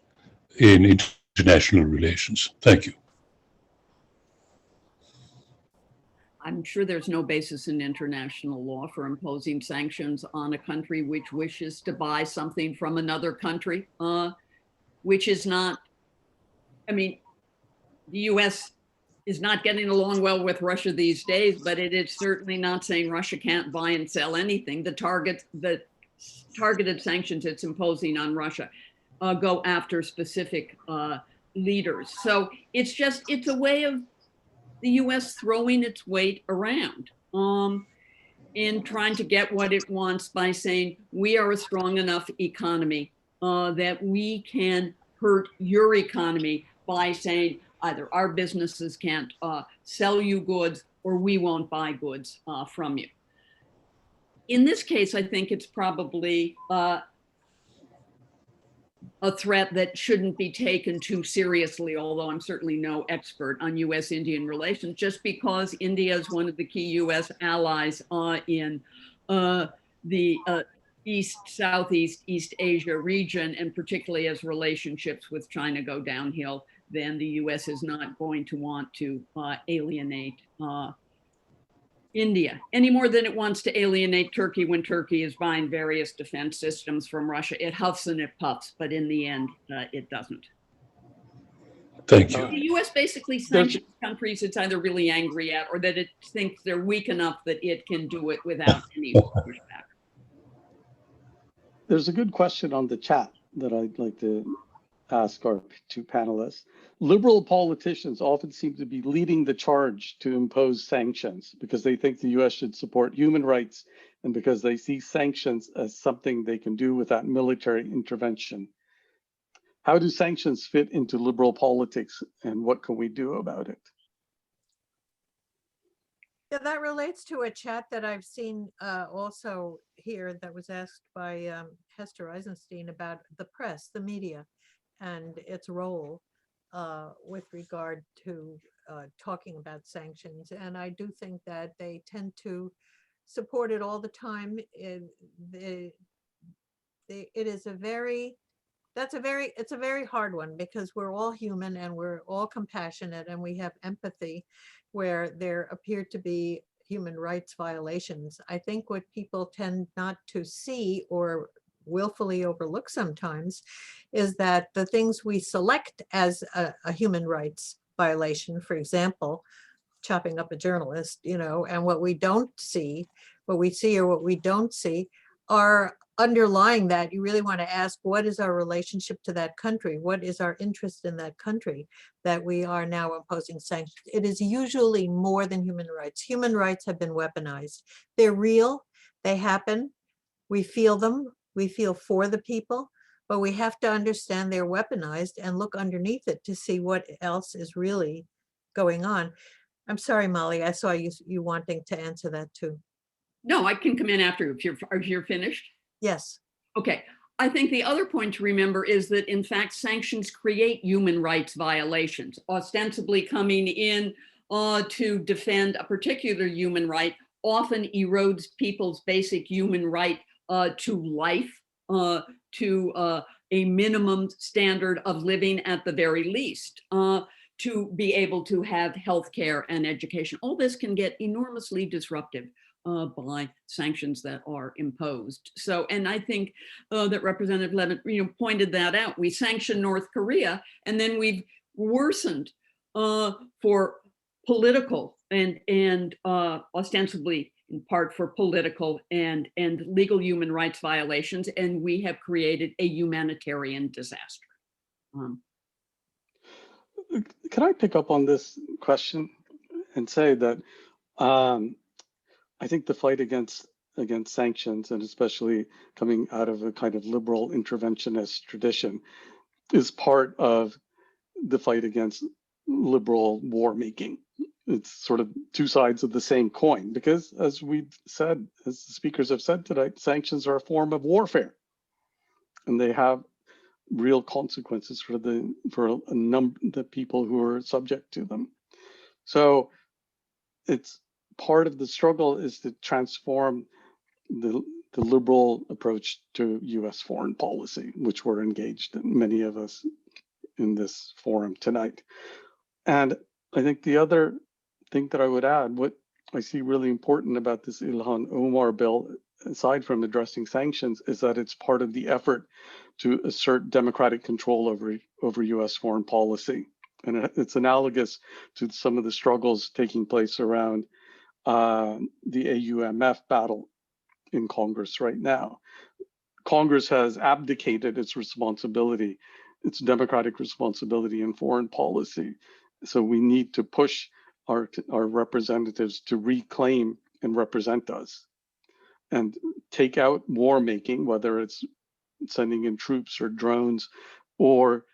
in international relations? Thank you. I'm sure there's no basis in international law for imposing sanctions on a country which wishes to buy something from another country, which is not, I mean, the US is not getting along well with Russia these days, but it is certainly not saying Russia can't buy and sell anything. The targeted sanctions it's imposing on Russia go after specific leaders. So it's a way of the US throwing its weight around in trying to get what it wants by saying, we are a strong enough economy that we can hurt your economy by saying either our businesses can't sell you goods or we won't buy goods from you. In this case, I think it's probably a threat that shouldn't be taken too seriously, although I'm certainly no expert on US-Indian relations, just because India is one of the key US allies in the Southeast East Asia region, and particularly as relationships with China go downhill, then the US is not going to want to alienate India any more than it wants to alienate Turkey when Turkey is buying various defense systems from Russia. It huffs and it puffs, but in the end, it doesn't. Thank you. The US basically sanctions countries it's either really angry at or that it thinks they're weak enough that it can do it without any pushback. There's a good question on the chat that I'd like to ask our two panelists. Liberal politicians often seem to be leading the charge to impose sanctions because they think the US should support human rights and because they see sanctions as something they can do without military intervention. How do sanctions fit into liberal politics and what can we do about it? Yeah, that relates to a chat that I've seen also here that was asked by Hester Eisenstein about the press, the media, and its role with regard to talking about sanctions. And I do think that they tend to support it all the time. It is a very, it's a very hard one because we're all human and we're all compassionate and we have empathy where there appear to be human rights violations. I think what people tend not to see or willfully overlook sometimes is that the things we select as a human rights violation, for example, chopping up a journalist, and what we don't see, what we see or what we don't see are underlying that. You really want to ask, what is our relationship to that country? What is our interest in that country that we are now imposing sanctions? It is usually more than human rights. Human rights have been weaponized. They're real, they happen, we feel them, we feel for the people, but we have to understand they're weaponized and look underneath it to see what else is really going on. I'm sorry, Molly, I saw you wanting to answer that too. No, I can come in after if you're finished. Yes. Okay. I think the other point to remember is that, in fact, sanctions create human rights violations, ostensibly coming in to defend a particular human right, often erodes people's basic human right to life, to a minimum standard of living at the very least, to be able to have health care and education. All this can get enormously disruptive by sanctions that are imposed. So, and I think that Representative Levin, pointed that out. We sanctioned North Korea, and then we've worsened for political and ostensibly in part for political and legal human rights violations, and we have created a humanitarian disaster. Can I pick up on this question and say that I think the fight against sanctions, and especially coming out of a kind of liberal interventionist tradition, is part of the fight against liberal war making. It's sort of two sides of the same coin, because as we've said, as the speakers have said tonight, sanctions are a form of warfare, and they have real consequences for a number of the people who are subject to them. So it's part of the struggle is to transform the liberal approach to U.S. foreign policy, which we're engaged in, many of us in this forum tonight. And I think the other thing that I would add, what I see really important about this Ilhan Omar bill, aside from addressing sanctions, is that it's part of the effort to assert democratic control over U.S. foreign policy. And it's analogous to some of the struggles taking place around the AUMF battle in Congress right now. Congress has abdicated its responsibility, its democratic responsibility in foreign policy. So we need to push our representatives to reclaim and represent us and take out war making, whether it's sending in troops or drones or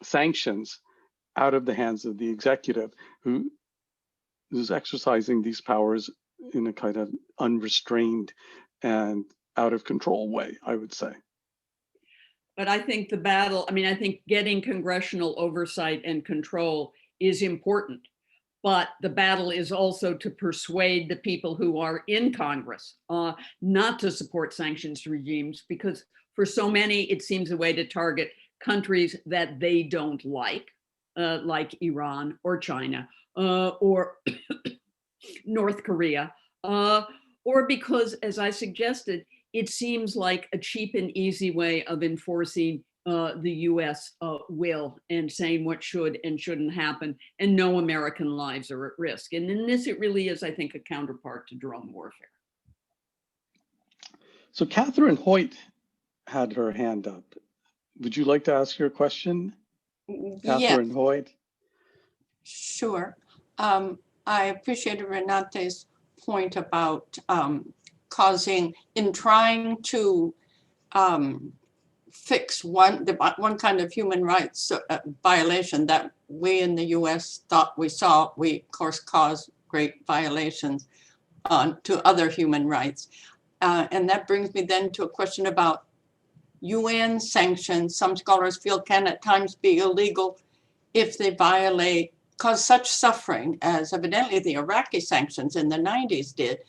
sanctions, out of the hands of the executive, who's exercising these powers in a kind of unrestrained and out of control way, I would say. But I think the battle, I think getting congressional oversight and control is important, but the battle is also to persuade the people who are in Congress not to support sanctions regimes, because for so many, it seems a way to target countries that they don't like Iran or China or North Korea, or because, as I suggested, it seems like a cheap and easy way of enforcing the US will and saying what should and shouldn't happen, and no American lives are at risk. And in this, it really is, I think, a counterpart to drone warfare. So Catherine Hoyt had her hand up. Would you like to ask your question? Catherine Hoyt? Sure. I appreciated Renate's point about in trying to fix one kind of human rights violation that we in the US thought we saw, we of course caused great violations to other human rights. And that brings me then to a question about UN sanctions. Some scholars feel can at times be illegal if they violate, cause such suffering as evidently the Iraqi sanctions in the 90s did,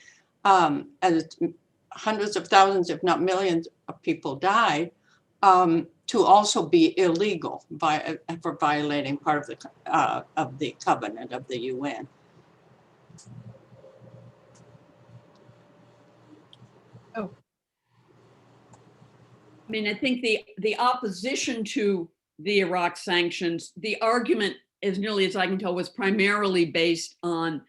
as hundreds of thousands, if not millions of people died, to also be illegal for violating part of the covenant of the UN. Oh, I mean, I think the opposition to the Iraq sanctions, the argument, as nearly as I can tell, was primarily based on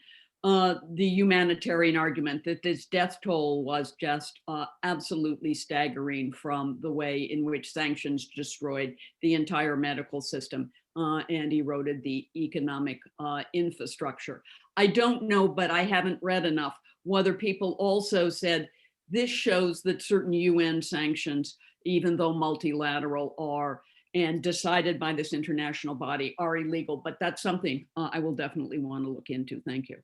the humanitarian argument that this death toll was just absolutely staggering from the way in which sanctions destroyed the entire medical system and eroded the economic infrastructure. I don't know, but I haven't read enough whether people also said this shows that certain UN sanctions, even though multilateral, are and decided by this international body, are illegal. But that's something I will definitely want to look into. Thank you.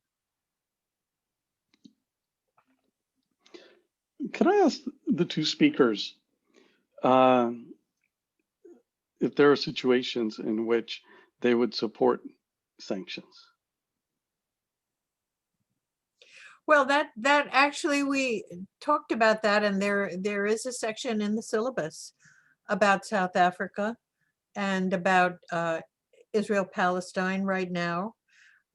Can I ask the two speakers if there are situations in which they would support sanctions? well, that actually, we talked about that, and there is a section in the syllabus about South Africa and about Israel-Palestine right now,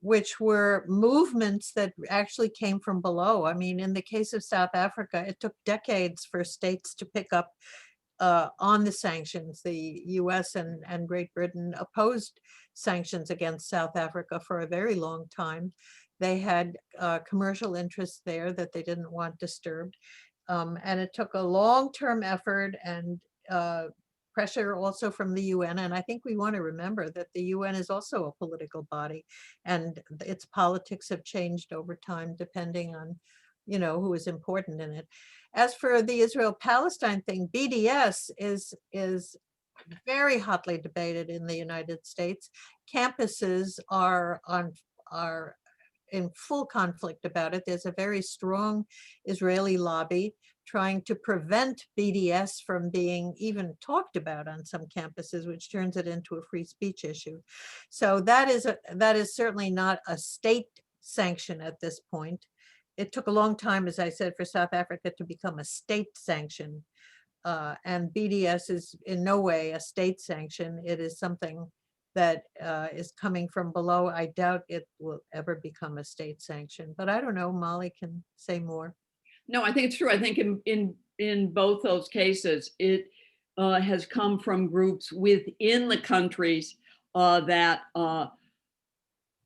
which were movements that actually came from below. I mean, in the case of South Africa, it took decades for states to pick up on the sanctions. The US and Great Britain opposed sanctions against South Africa for a very long time. They had commercial interests there that they didn't want disturbed. And it took a long-term effort and pressure also from the UN. And I think we want to remember that the UN is also a political body, and its politics have changed over time depending on, who is important in it. As for the Israel-Palestine thing, BDS is very hotly debated in the United States. Campuses are in full conflict about it. There's a very strong Israeli lobby trying to prevent BDS from being even talked about on some campuses, which turns it into a free speech issue. So that is certainly not a state sanction at this point. It took a long time, as I said, for South Africa to become a state sanction. And BDS is in no way a state sanction. It is something that is coming from below. I doubt it will ever become a state sanction, but I don't know. Molly can say more. No, I think it's true. I think in both those cases, it has come from groups within the countries that,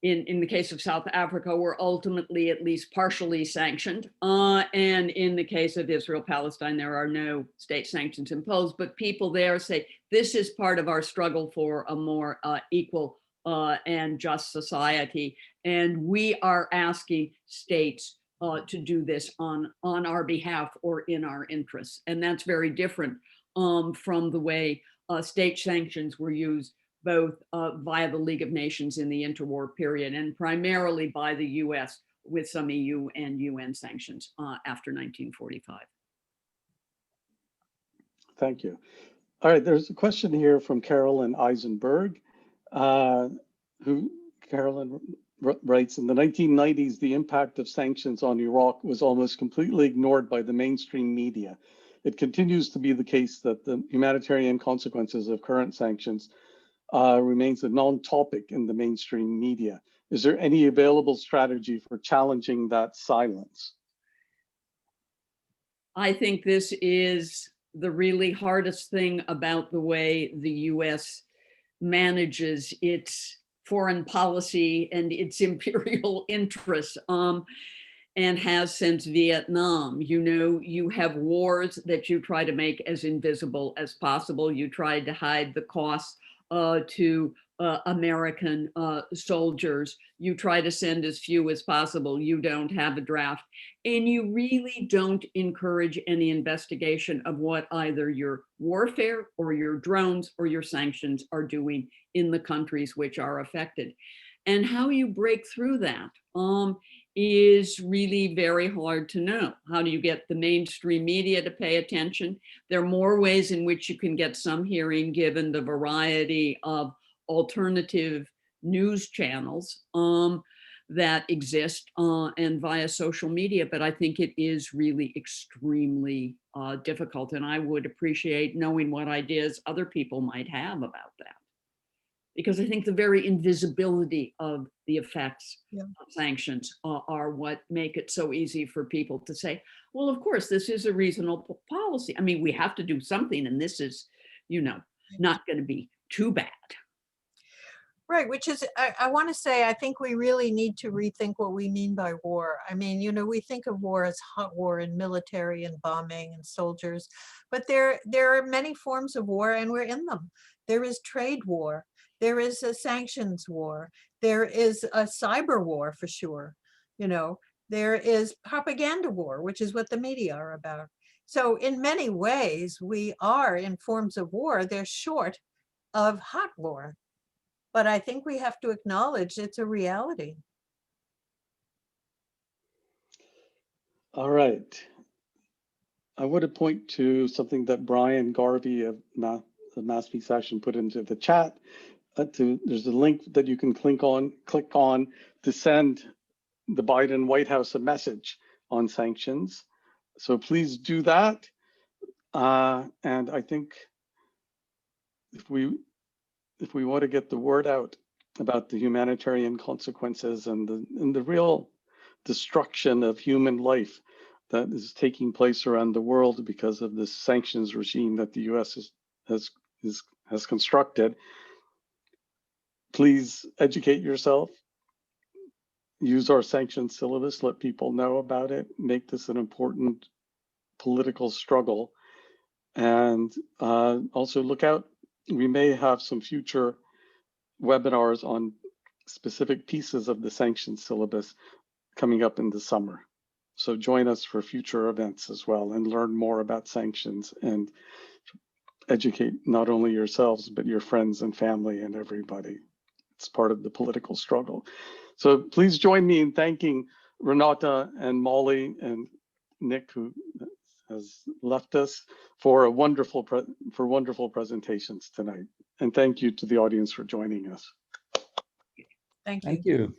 in the case of South Africa, were ultimately at least partially sanctioned. And in the case of Israel-Palestine, there are no state sanctions imposed, but people there say, this is part of our struggle for a more equal and just society. And we are asking states to do this on our behalf or in our interests. And that's very different from the way state sanctions were used both via the League of Nations in the interwar period and primarily by the US with some EU and UN sanctions after 1945. Thank you. All right, there's a question here from Carolyn Eisenberg, who Carolyn writes, in the 1990s, the impact of sanctions on Iraq was almost completely ignored by the mainstream media. It continues to be the case that the humanitarian consequences of current sanctions remains a non-topic in the mainstream media. Is there any available strategy for challenging that silence? I think this is the really hardest thing about the way the US manages its foreign policy and its imperial interests, and has since Vietnam. You have wars that you try to make as invisible as possible. You try to hide the costs to American soldiers. You try to send as few as possible. You don't have a draft. And you really don't encourage any investigation of what either your warfare or your drones or your sanctions are doing in the countries which are affected. And how you break through that is really very hard to know. How do you get the mainstream media to pay attention? There are more ways in which you can get some hearing given the variety of alternative news channels that exist and via social media, but I think it is really extremely difficult. And I would appreciate knowing what ideas other people might have about that. Because I think the very invisibility of the effects of sanctions are what make it so easy for people to say, well, of course, this is a reasonable policy. I mean, we have to do something, and this is, you know, not going to be too bad. Right, which is, I want to say, I think we really need to rethink what we mean by war. I mean, you know, we think of war as hot war and military and bombing and soldiers, but there are many forms of war and we're in them. There is trade war. There is a sanctions war. There is a cyber war for sure. You know, there is propaganda war, which is what the media are about. So in many ways, we are in forms of war. They're short of hot war. But I think we have to acknowledge it's a reality. All right. I want to point to something that Brian Garvey of the MASP session put into the chat. There's a link that you can click on to send the Biden White House a message on sanctions. So please do that. And I think if we want to get the word out about the humanitarian consequences and the real destruction of human life that is taking place around the world because of this sanctions regime that the U.S. has constructed, please educate yourself. Use our sanctions syllabus. Let people know about it. Make this an important political struggle. And also look out. We may have some future webinars on specific pieces of the sanctions syllabus coming up in the summer. So join us for future events as well and learn more about sanctions and educate not only yourselves, but your friends and family and everybody. It's part of the political struggle. So please join me in thanking Renata and Molly and Nick, who has left us, for wonderful presentations tonight. And thank you to the audience for joining us. Thank you. Thank you.